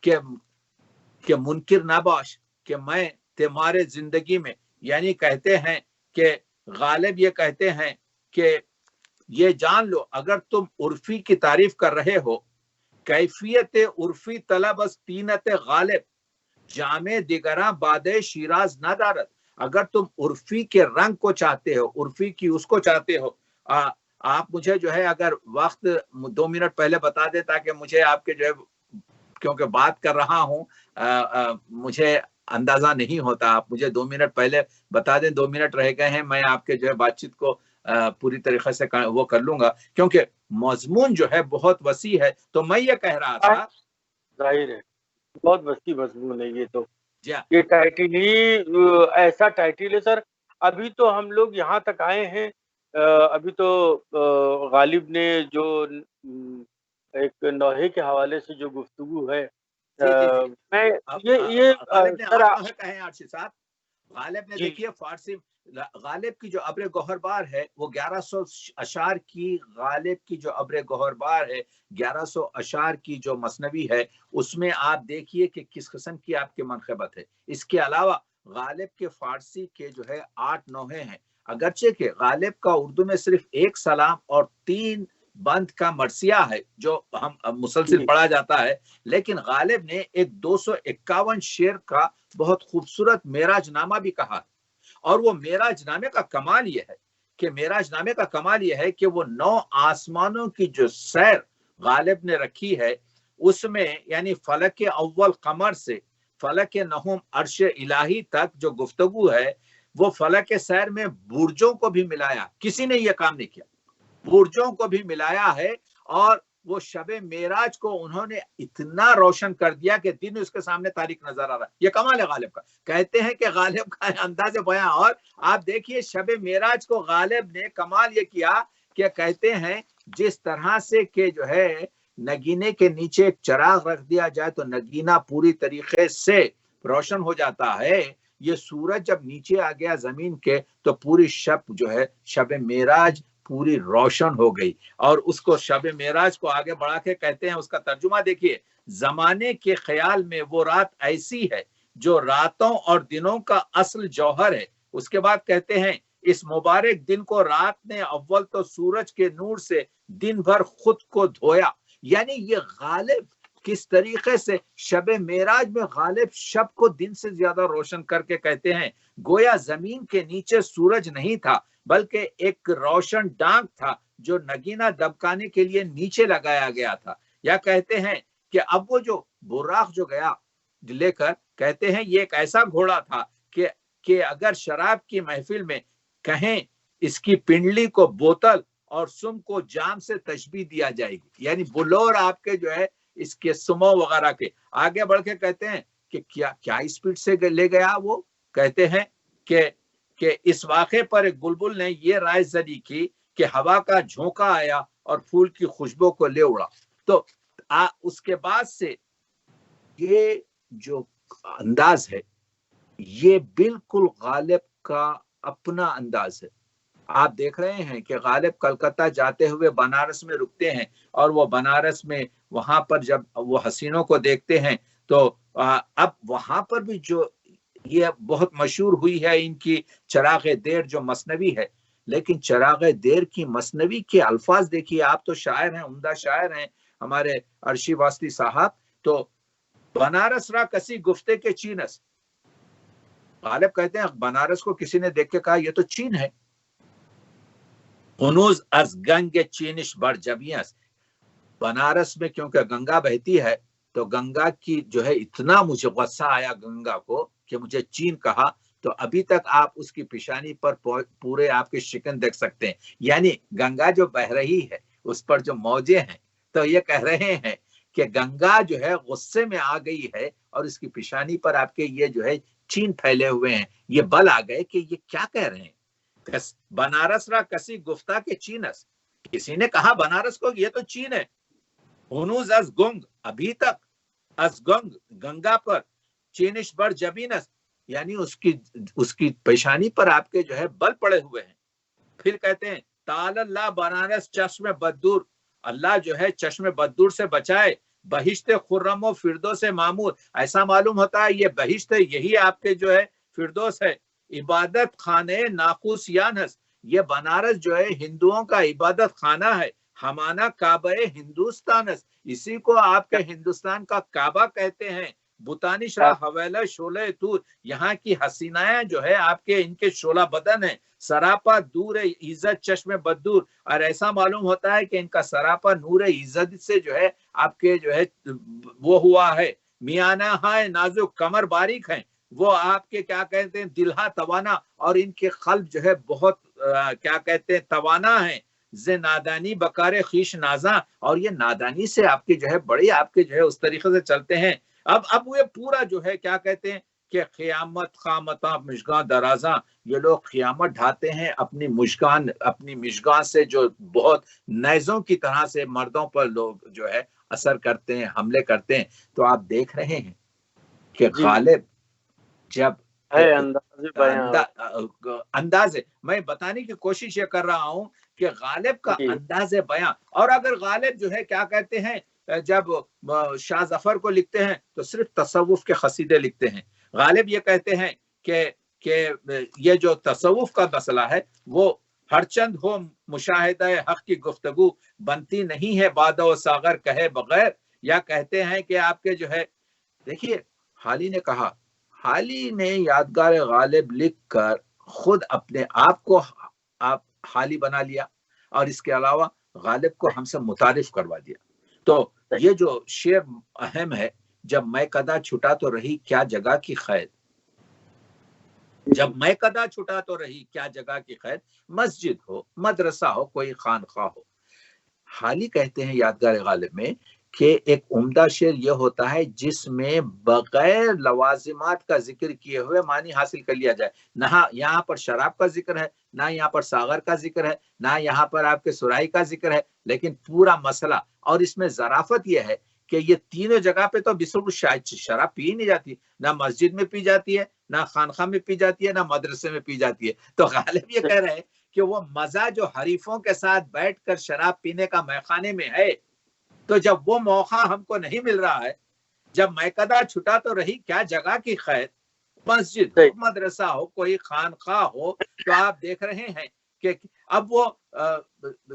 کہ منکر نہ باش کہ میں تمہارے زندگی میں، یعنی کہتے ہیں کہ غالب یہ کہتے ہیں کہ یہ جان لو اگر تم عرفی کی تعریف کر رہے ہو، کیفیت عرفی طلب از طینت غالب، جامع دیگراں بادے شیراز نہ دارد. اگر تم عرفی کے رنگ کو چاہتے ہو، عرفی کی اس کو چاہتے ہو، آپ مجھے جو ہے اگر وقت 2 منٹ پہلے بتا دیں تاکہ مجھے آپ کے جو ہے، کیونکہ بات کر رہا ہوں مجھے اندازہ نہیں ہوتا، آپ مجھے 2 منٹ پہلے بتا دیں. 2 منٹ رہ گئے ہیں، میں آپ کے جو ہے بات چیت کو پوری طریقے سے وہ کر لوں گا کیونکہ مضمون جو ہے بہت وسیع ہے. تو میں یہ کہہ رہا تھا، ظاہر ہے بہت وسیع مضمون ہے یہ. تو جی یہ ٹائٹل ہی ایسا ٹائٹل ہے سر. ابھی تو ہم لوگ یہاں تک آئے ہیں، ابھی تو غالب نے جو ایک نوحے کے حوالے سے جو گفتگو ہے، میں یہ غالب نے سر 8 نوحے کہے ہیں عرشی صاحب. غالب نے جی دیکھیے فارسی، غالب کی جو ابر گوہر بار ہے وہ 1100 اشعار کی، غالب کی جو ابر گوہر بار ہے 1100 اشعار کی جو مثنوی ہے، اس میں آپ دیکھیے کہ کس قسم کی آپ کی منقبت ہے. اس کے علاوہ غالب کے فارسی کے جو ہے 8 نوحے ہیں، اگرچہ کہ غالب کا اردو میں صرف 1 سلام اور 3 بند کا مرثیہ ہے جو ہم مسلسل پڑھا جاتا ہے، لیکن غالب نے ایک 251 شعر کا بہت خوبصورت معراج نامہ بھی کہا. اور وہ معراج نامے کا کمال یہ ہے کہ وہ 9 آسمانوں کی جو سیر غالب نے رکھی ہے، اس میں یعنی فلک اول قمر سے فلک نہم عرش الہی تک جو گفتگو ہے، وہ فلک سیر میں برجوں کو بھی ملایا. کسی نے یہ کام نہیں کیا، برجوں کو بھی ملایا ہے. اور وہ شب معراج کو انہوں نے اتنا روشن کر دیا کہ دن اس کے سامنے تاریک نظر آ رہا ہے. یہ کمال ہے غالب کا. کہتے ہیں کہ غالب کا انداز بیاں. اور آپ دیکھیے شب معراج کو غالب نے کمال یہ کیا کہ کہتے ہیں جس طرح سے کہ جو ہے نگینے کے نیچے ایک چراغ رکھ دیا جائے تو نگینا پوری طریقے سے روشن ہو جاتا ہے، یہ سورج جب نیچے آ گیا زمین کے تو پوری شب جو ہے شب معراج پوری روشن ہو گئی، اور اس کو شب معراج کو آگے بڑھا کے کہتے ہیں، اس کا ترجمہ دیکھیے، زمانے کے خیال میں وہ رات ایسی ہے جو راتوں اور دنوں کا اصل جوہر ہے۔ اس کے بعد کہتے ہیں اس مبارک دن کو رات نے اول تو سورج کے نور سے دن بھر خود کو دھویا، یعنی یہ غالب کس طریقے سے شب معراج میں غالب شب کو دن سے زیادہ روشن کر کے کہتے ہیں گویا زمین کے نیچے سورج نہیں تھا بلکہ ایک روشن ڈانگ تھا جو نگینہ دبکانے کے لیے نیچے لگایا گیا تھا۔ یا کہتے ہیں کہ اب وہ جو براق جو گیا لے کر، کہتے ہیں یہ ایک ایسا گھوڑا تھا کہ اگر شراب کی محفل میں کہیں اس کی پنڈلی کو بوتل اور سم کو جام سے تشبیہ دیا جائے گی، یعنی بلور آپ کے جو ہے اس کے سمو وغیرہ کے آگے بڑھ کے کہتے ہیں کہ کیا اسپیڈ سے لے گیا وہ، کہتے ہیں کہ اس واقعے پر ایک بلبل نے یہ رائے زدی کی کہ ہوا کا جھونکا آیا اور پھول کی خوشبو کو لے اڑا۔ تو اس کے بعد سے یہ جو انداز ہے یہ بالکل غالب کا اپنا انداز ہے۔ آپ دیکھ رہے ہیں کہ غالب کلکتہ جاتے ہوئے بنارس میں رکتے ہیں، اور وہ بنارس میں وہاں پر جب وہ حسینوں کو دیکھتے ہیں تو اب وہاں پر بھی جو یہ بہت مشہور ہوئی ہے ان کی چراغ دیر جو مثنوی ہے، لیکن چراغ دیر کی مثنوی کے الفاظ دیکھیے، آپ تو شاعر ہیں، عمدہ شاعر ہیں ہمارے عرشی واسطی صاحب، تو بنارس را کسی گفتے کے چینس، غالب کہتے ہیں بنارس کو کسی نے دیکھ کے کہا یہ تو چین ہے، ہنوز از گنگ چینش بر جبیس، بنارس میں کیونکہ گنگا بہتی ہے تو گنگا کی جو ہے اتنا مجھے غصہ آیا گنگا کو کہ مجھے چین کہا، تو ابھی تک آپ اس کی پیشانی پر پورے آپ کے شکن دیکھ سکتے ہیں، یعنی گنگا جو بہ رہی ہے اس پر جو موجیں ہیں، تو یہ کہہ رہے ہیں کہ گنگا جو ہے غصے میں آ گئی ہے اور اس کی پیشانی پر آپ کے یہ جو ہے چین پھیلے ہوئے ہیں، یہ بل آ گئے کہ یہ کیا کہہ رہے ہیں، بنارس را کسی گفتہ کے چینس، کسی نے کہا بنارس کو یہ تو چین ہے، ہنوز از گنگ، ابھی تک، از گنگ گنگا پر، چینش بر جبینس یعنی اس کی پیشانی پر آپ کے جو ہے بل پڑے ہوئے ہیں۔ پھر کہتے ہیں تعالی اللہ بنارس چشم بددور، اللہ جو ہے چشم بددور سے بچائے، بہشت خرم و فردوس معمور، ایسا معلوم ہوتا ہے یہ بہشت ہے، یہی آپ کے جو ہے فردوس ہے، عبادت خانے ناقوس یانس، یہ بنارس جو ہے ہندوؤں کا عبادت خانہ ہے، ہمانا کعبہ ہندوستانس، اسی کو آپ کے ہندوستان کا کعبہ کہتے ہیں، بتانی شرح حویلہ شعلہ طور، یہاں کی حسینائیں جو ہے آپ کے ان کے شعلہ بدن ہیں، سراپا دور عزت چشم بددور، اور ایسا معلوم ہوتا ہے کہ ان کا سراپا نور عزت سے جو ہے آپ کے جو ہے وہ ہوا ہے، میانہ ہے نازک کمر باریک ہیں، وہ آپ کے کیا کہتے ہیں دلہا توانا، اور ان کے قلب جو ہے بہت کیا کہتے ہیں توانا ہیں، ز نادانی بکار خیش نازاں، اور یہ نادانی سے آپ کے جو ہے بڑے آپ کے جو ہے اس طریقے سے چلتے ہیں۔ اب وہ پورا جو ہے کیا کہتے ہیں کہ قیامت قامتاں مشگاں درازاں، یہ لوگ قیامت ڈھاتے ہیں اپنی مشگاں سے جو بہت نیزوں کی طرح سے مردوں پر لوگ جو ہے اثر کرتے ہیں، حملے کرتے ہیں۔ تو آپ دیکھ رہے ہیں کہ غالب جب انداز میں بتانے کی کوشش یہ کر رہا ہوں کہ غالب کا انداز بیان، اور اگر غالب جو ہے کیا کہتے ہیں جب شاہ ظفر کو لکھتے ہیں تو صرف تصوف کے قصیدے لکھتے ہیں، غالب یہ کہتے ہیں کہ یہ جو تصوف کا مسئلہ ہے وہ ہر چند ہو مشاہدہ حق کی گفتگو بنتی نہیں ہے باد و ساغر کہے بغیر، یا کہتے ہیں کہ آپ کے جو ہے دیکھیے حالی نے کہا، حالی نے یادگار غالب لکھ کر خود اپنے آپ کو آپ حالی بنا لیا، اور اس کے علاوہ غالب کو ہم سے متعارف کروا دیا۔ تو یہ جو شعر اہم ہے، جب میں قدا چھٹا تو رہی کیا جگہ کی خیر، جب میں قدا چھٹا تو رہی کیا جگہ کی خیر، مسجد ہو مدرسہ ہو کوئی خانخواہ ہو۔ حالی کہتے ہیں یادگار غالب میں کہ ایک عمدہ شعر یہ ہوتا ہے جس میں بغیر لوازمات کا ذکر کیے ہوئے معنی حاصل کر لیا جائے. نہ یہاں پر شراب کا ذکر ہے، نہ یہاں پر ساغر کا ذکر ہے، نہ یہاں پر آپ کے سرائی کا ذکر ہے، لیکن پورا مسئلہ. اور اس میں ظرافت یہ ہے کہ یہ تینوں جگہ پہ تو بالکل شراب پی نہیں جاتی، نہ مسجد میں پی جاتی ہے، نہ خانقاہ میں پی جاتی ہے، نہ مدرسے میں پی جاتی ہے. تو غالب یہ کہہ رہے ہیں کہ وہ مزہ جو حریفوں کے ساتھ بیٹھ کر شراب پینے کا میخانے میں ہے، تو جب وہ موقع ہم کو نہیں مل رہا ہے، جب میکدہ چھٹا تو رہی کیا جگہ کی خیر، مسجد ہو، مدرسہ ہو، کوئی خانقاہ ہو، تو آپ دیکھ رہے ہیں کہ اب وہ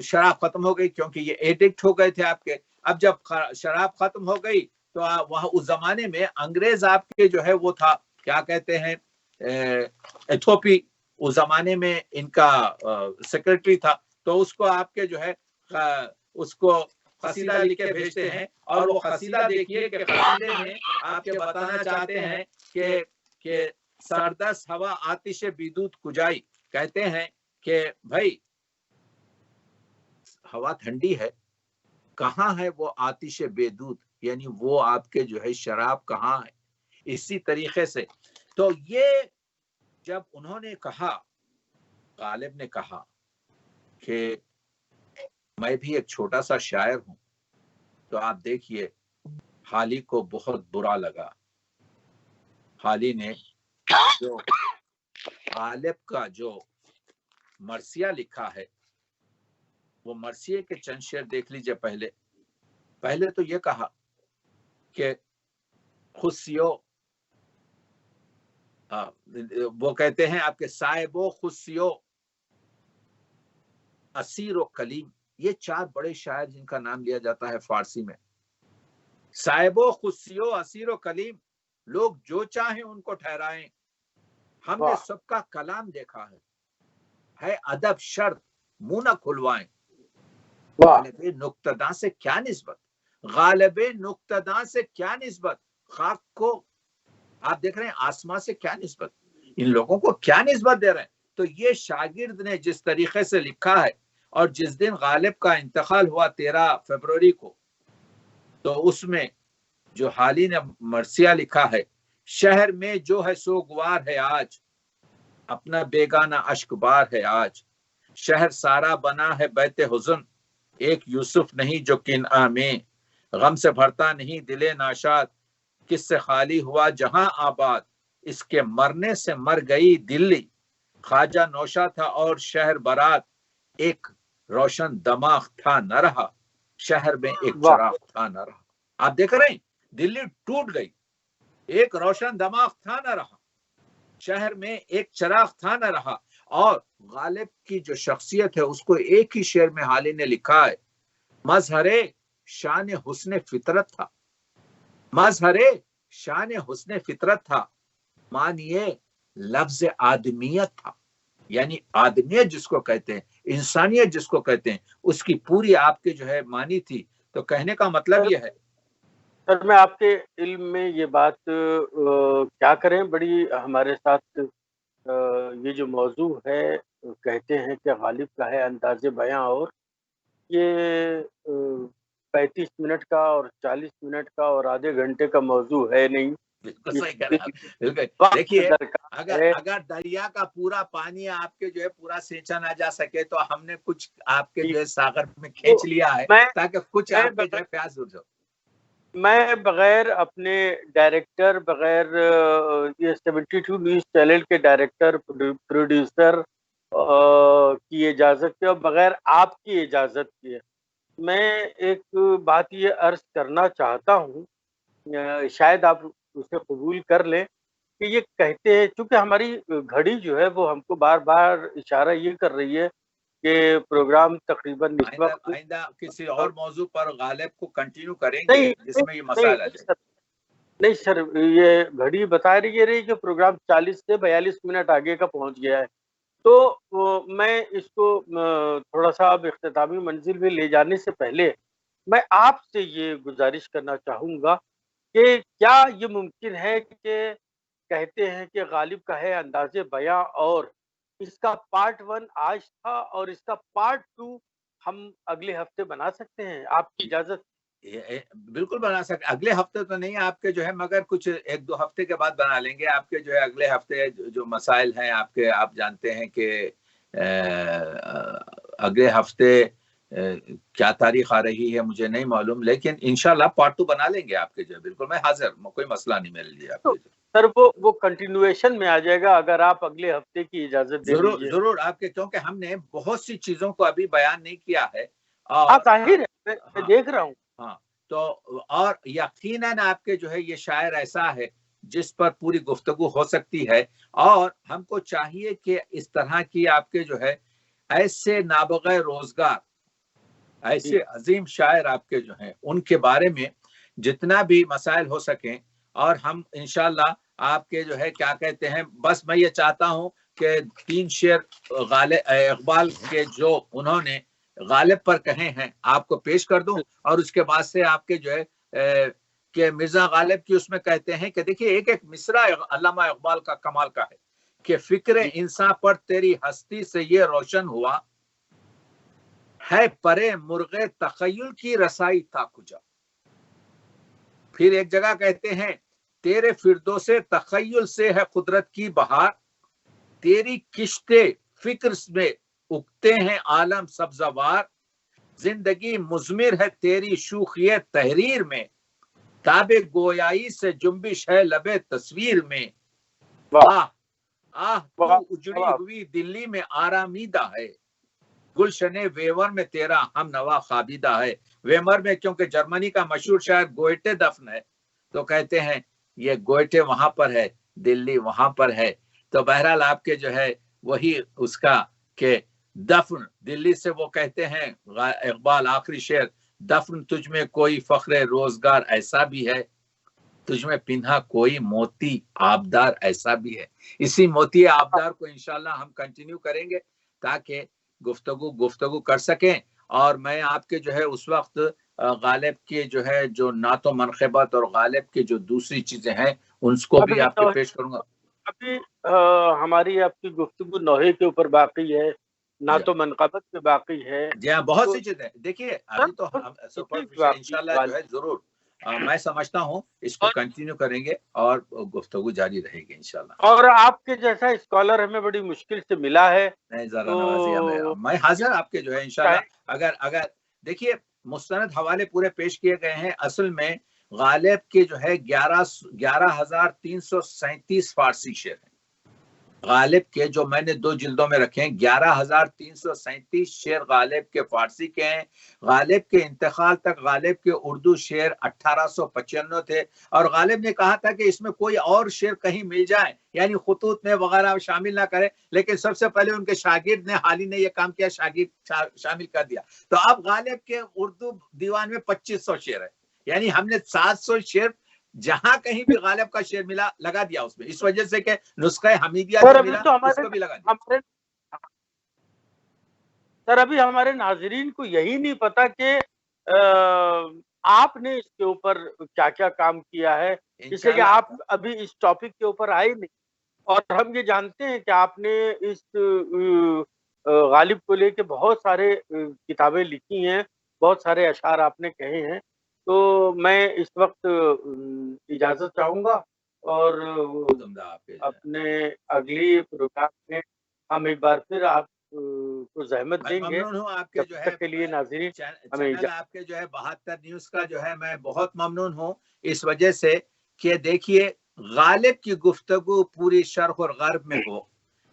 شراب ختم ہو گئی کیونکہ یہ ایڈکٹ ہو گئے تھے آپ کے. اب جب شراب ختم ہو گئی تو وہاں اس زمانے میں انگریز آپ کے جو ہے وہ تھا، کیا کہتے ہیں، ایتھوپی، اس زمانے میں ان کا سیکرٹری تھا. تو اس کو آپ کے جو ہے اس کو قصیدہ لکھ کے بھیجتے ہیں، اور وہ قصیدہ دیکھیے کہ قصیدے میں آپ کے بتانا چاہتے ہیں کہ سردس ہوا آتش بیدود کجائی. کہتے ہیں کہ بھائی ہوا ٹھنڈی ہے، کہاں ہے وہ آتش بیدود، یعنی وہ آپ کے جو ہے شراب کہاں ہے. اسی طریقے سے تو یہ جب انہوں نے کہا، غالب نے کہا کہ میں بھی ایک چھوٹا سا شاعر ہوں، تو آپ دیکھیے حالی کو بہت برا لگا. حالی نے جو غالب کا جو مرثیہ لکھا ہے، وہ مرثیے کے چند شعر دیکھ لیجئے. پہلے تو یہ کہا کہ خسیو، وہ کہتے ہیں آپ کے صاحب و خسیو اسیر و کلیم، یہ چار بڑے شاعر جن کا نام لیا جاتا ہے فارسی میں. صاحب و خسیو اسیر و کلیم، لوگ جو چاہیں ان کو ٹھہرائیں، ہم نے سب کا کلام دیکھا ہے ادب شرط منہ نہ کھلوائیں. غالب نقطداں سے کیا نسبت، غالب نقطداں سے کیا نسبت، خاک کو آپ دیکھ رہے ہیں آسمان سے کیا نسبت، ان لوگوں کو کیا نسبت دے رہے ہیں. تو یہ شاگرد نے جس طریقے سے لکھا ہے، اور جس دن غالب کا انتقال ہوا 13 فروری کو، تو اس میں جو حالی نے مرثیہ لکھا ہے، شہر میں جو ہے سو گوار ہے آج، اپنا بیگانہ اشک بار ہے آج، شہر سارا بنا ہے بیت حزن، ایک یوسف نہیں جو کنعہ میں، غم سے بھرتا نہیں دل ناشاد، کس سے خالی ہوا جہاں آباد، اس کے مرنے سے مر گئی دلی، خواجہ نوشہ تھا اور شہر برات، ایک روشن دماغ تھا نہ رہا، شہر میں ایک چراغ تھا نہ رہا. آپ دیکھ رہے ہیں دلی ٹوٹ گئی، ایک روشن دماغ تھا نہ رہا، شہر میں ایک چراغ تھا نہ رہا. اور غالب کی جو شخصیت ہے اس کو ایک ہی شعر میں حالی نے لکھا ہے، مظہر شان حسن فطرت تھا، مظہر شان حسن فطرت تھا، مانیے لفظ آدمیت تھا. یعنی آدمیت جس کو کہتے ہیں، انسانیت جس کو کہتے ہیں، اس کی پوری آپ کے جو ہے معنی تھی. تو کہنے کا مطلب یہ ہے. سر میں آپ کے علم میں یہ بات کیا کریں، بڑی ہمارے ساتھ یہ جو موضوع ہے، کہتے ہیں کہ غالب کا ہے انداز بیاں، اور یہ 35 منٹ کا اور 40 منٹ کا اور آدھے گھنٹے کا موضوع ہے نہیں. بالکل صحیح کہہ رہے ہیں بالکل. دیکھیے اگر دریا کا پورا پانی آپ کے جو ہے پورا سینچا نہ جا سکے، تو ہم نے کچھ آپ کے جو ہے ساغر میں کھینچ لیا ہے تاکہ کچھ آپ کے جو ہے پیاس اٹھ جاؤ. میں بغیر اپنے ڈائریکٹر، بغیر یہ 72 نیوز چینل کے ڈائریکٹر پروڈیوسر کی اجازت کے، اور بغیر آپ کی اجازت کے، میں ایک بات یہ عرض کرنا چاہتا ہوں، شاید آپ اسے قبول کر لیں، کہ یہ کہتے ہیں چونکہ ہماری گھڑی جو ہے وہ ہم کو بار بار اشارہ یہ کر رہی ہے کہ پروگرام تقریباً اس وقت آئندہ کسی اور موضوع پر غالب کو کنٹینیو کریں گے جس میں یہ مسائل آ جائے. نہیں سر، یہ گھڑی بتا رہی کہ پروگرام 40 سے 42 منٹ آگے کا پہنچ گیا ہے. تو میں اس کو تھوڑا سا اب اختتامی منزل میں لے جانے سے پہلے میں آپ سے یہ گزارش کرنا چاہوں گا کہ کیا یہ ممکن ہے کہ کہتے ہیں کہ غالب کا ہے انداز بیاں، اور اس کا پارٹ 1 آج تھا اور اس کا پارٹ 2 ہم اگلے ہفتے بنا سکتے ہیں، آپ کی اجازت؟ بالکل بنا سکتے. اگلے ہفتے تو نہیں آپ کے جو ہے, مگر کچھ 1-2 ہفتے کے بعد بنا لیں گے. آپ کے جو ہے اگلے ہفتے جو مسائل ہیں آپ کے, آپ جانتے ہیں کہ اگلے ہفتے کیا تاریخ آ رہی ہے مجھے نہیں معلوم, لیکن انشاءاللہ پارٹ 2 بنا لیں گے آپ کے جو ہے. بالکل میں حاضر, کوئی مسئلہ نہیں میرے لیے. آپ کے سر وہ کنٹینویشن میں آ جائے گا اگر آپ اگلے ہفتے کی اجازت دے دیجیے. ضرور آپ کے, کیونکہ ہم نے بہت سی چیزوں کو ابھی بیان نہیں کیا ہے. ہاں ظاہر ہے, میں دیکھ رہا ہوں. ہاں تو اور یقیناً آپ کے جو ہے یہ شاعر ایسا ہے جس پر پوری گفتگو ہو سکتی ہے, اور ہم کو چاہیے کہ اس طرح کی آپ کے جو ہے ایسے نابغہ روزگار, ایسے عظیم شاعر آپ کے جو ہیں ان کے بارے میں جتنا بھی مسائل ہو سکیں, اور ہم انشاءاللہ آپ کے جو ہے کیا کہتے ہیں, بس میں یہ چاہتا ہوں کہ 3 شعر اقبال کے جو انہوں نے غالب پر کہے ہیں آپ کو پیش کر دوں, اور اس کے بعد سے آپ کے جو ہے کہ مرزا غالب کی اس میں کہتے ہیں کہ دیکھیے ایک ایک مصرع علامہ اقبال کا کمال کا ہے کہ فکر انسان پر تیری ہستی سے یہ روشن ہوا ہے, پرے مرغ تخیل کی رسائی تا کجا. پھر ایک جگہ کہتے ہیں تیرے فردوس تخیل سے ہے قدرت کی بہار, تیری کشتے فکر میں اگتے ہیں عالم سبزوار, زندگی مضمر ہے تیری شوخی تحریر میں, تاب گویائی سے جنبش ہے لبے تصویر میں, آہ آہ تو اجڑی ہوئی دلی میں آرامیدہ ہے, گلشن ویور میں تیرا ہم نوا خابیدہ ہے. ویمر میں کیونکہ جرمنی کا مشہور شاعر گوئٹے دفن ہے, تو کہتے ہیں یہ گوئٹے وہاں پر ہے, دلی وہاں پر ہے. تو بہرحال آپ کے جو ہے وہی اس کا کہ دفن دلی سے, وہ کہتے ہیں اقبال آخری شعر, دفن تجھ میں کوئی فخر روزگار ایسا بھی ہے, تجھ میں پنہا کوئی موتی آبدار ایسا بھی ہے. اسی موتی آبدار کو انشاءاللہ ہم کنٹینیو کریں گے تاکہ گفتگو کر سکیں. اور میں آپ کے جو ہے اس وقت غالب کے جو ہے جو نعت و منقبت اور غالب کے جو دوسری چیزیں ہیں ان کو بھی آپ کے پیش کروں گا. ابھی ہماری آپ کی گفتگو نوحے کے اوپر باقی ہے, نعت و منقبت پہ باقی ہے. جی ہاں, بہت سی چیزیں. دیکھیے ابھی تو ہم انشاءاللہ جو ہے ضرور میں سمجھتا ہوں اس کو کنٹینیو کریں گے اور گفتگو جاری رہے گی انشاءاللہ. اور آپ کے جیسا اسکالر ہمیں بڑی مشکل سے ملا ہے. میں حاضر آپ کے جو ہے انشاءاللہ. اگر دیکھیے مستند حوالے پورے پیش کیے گئے ہیں. اصل میں غالب کے جو ہے 11,337 فارسی شعر ہیں. غالب کے جو میں نے 2 جلدوں میں رکھے ہیں 11,337 شعر غالب کے فارسی کے ہیں. غالب کے انتقال تک غالب کے اردو شعر 1895 تھے, اور غالب نے کہا تھا کہ اس میں کوئی اور شعر کہیں مل جائے یعنی خطوط میں وغیرہ شامل نہ کرے, لیکن سب سے پہلے ان کے شاگرد نے حالی نے یہ کام کیا, شاگرد شامل کر دیا. تو اب غالب کے اردو دیوان میں 2500 شعر ہے, یعنی ہم نے 700 شعر جہاں کہیں بھی غالب کا شعر ملا لگا دیا اس میں, اس وجہ سے کہ نسخہ حمیدیہ جو ملا اس کو بھی لگا دیا. سر ابھی ہمارے ناظرین کو یہی نہیں پتا کہ آپ نے اس کے اوپر کیا کیا کام کیا ہے, اس لیے کہ آپ ابھی اس ٹاپک کے اوپر آئے نہیں. اور ہم یہ جانتے ہیں کہ آپ نے اس غالب کو لے کے بہت سارے کتابیں لکھی ہیں, بہت سارے اشعار آپ نے کہے ہیں. تو میں اس وقت اجازت چاہوں گا, اور اپنے اگلی پروگرام میں ہم ایک بار پھر آپ کو زحمت دیں گے. ممنون ہوں آپ کے جو ہے کے لیے ناظرین چینل آپ کے جو ہے 72 نیوز کا جو ہے میں بہت ممنون ہوں اس وجہ سے کہ دیکھیے غالب کی گفتگو پوری شرق اور غرب میں ہو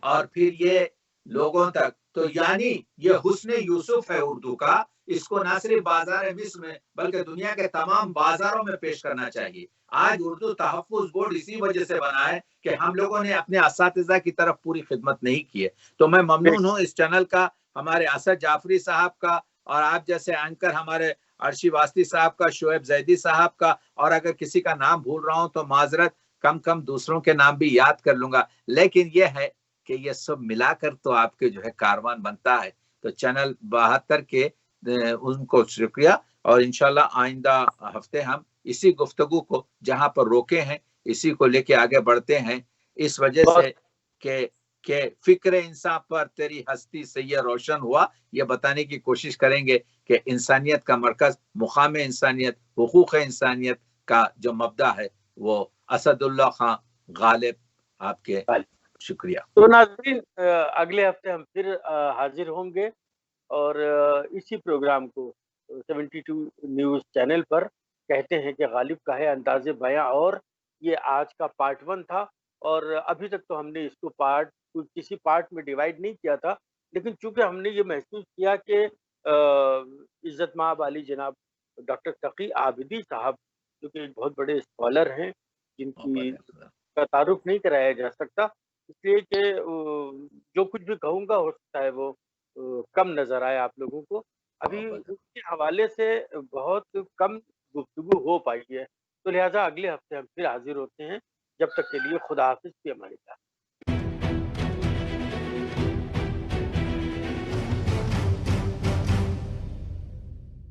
اور پھر یہ لوگوں تک, تو یعنی یہ حسن یوسف ہے اردو کا. اس کو نہ صرف بازار مصر میں بلکہ دنیا کے تمام بازاروں میں پیش کرنا چاہیے. آج اردو تحفظ بورڈ اسی وجہ سے بنا ہے کہ ہم لوگوں نے اپنے اساتذہ کی طرف پوری خدمت نہیں کی ہے. تو میں ممنون ہوں اس چینل کا, ہمارے اسد جعفری صاحب کا, اور آپ جیسے اینکر ہمارے عرشی واسطی صاحب کا, شعیب زیدی صاحب کا, اور اگر کسی کا نام بھول رہا ہوں تو معذرت, کم دوسروں کے نام بھی یاد کر لوں گا. لیکن یہ ہے کہ یہ سب ملا کر تو آپ کے جو ہے کاروان بنتا ہے. تو چینل 72 کے ان کو شکریہ, اور انشاءاللہ آئندہ ہفتے ہم اسی گفتگو کو جہاں پر روکے ہیں اسی کو لے کے آگے بڑھتے ہیں, اس وجہ سے کہ کہ فکر انسان پر تیری ہستی سے یہ روشن ہوا، یہ بتانے کی کوشش کریں گے کہ انسانیت کا مرکز، مقام انسانیت، حقوق انسانیت کا جو مبدا ہے وہ اسد اللہ خان غالب آپ کے شکریہ۔ تو ناظرین اگلے ہفتے ہم پھر حاضر ہوں گے اور اسی پروگرام کو 72 نیوز چینل پر کہتے ہیں کہ غالب کا ہے انداز بیاں، اور یہ آج کا پارٹ 1 تھا، اور ابھی تک تو ہم نے اس کو کسی پارٹ میں ڈیوائیڈ نہیں کیا تھا، لیکن چونکہ ہم نے یہ محسوس کیا کہ عزت مآب علی جناب ڈاکٹر تقی عابدی صاحب جو کہ ایک بہت بڑے اسکالر ہیں جن کی کا تعارف نہیں کرایا جا سکتا، اس لیے کہ جو کچھ بھی کہوں گا ہو سکتا ہے وہ کم نظر آئے آپ لوگوں کو، ابھی اس کے حوالے سے بہت کم گفتگو ہو پائی ہے، تو لہٰذا اگلے ہفتے ہم پھر حاضر ہوتے ہیں، جب تک کے لیے خدا حافظ کی امان اللہ۔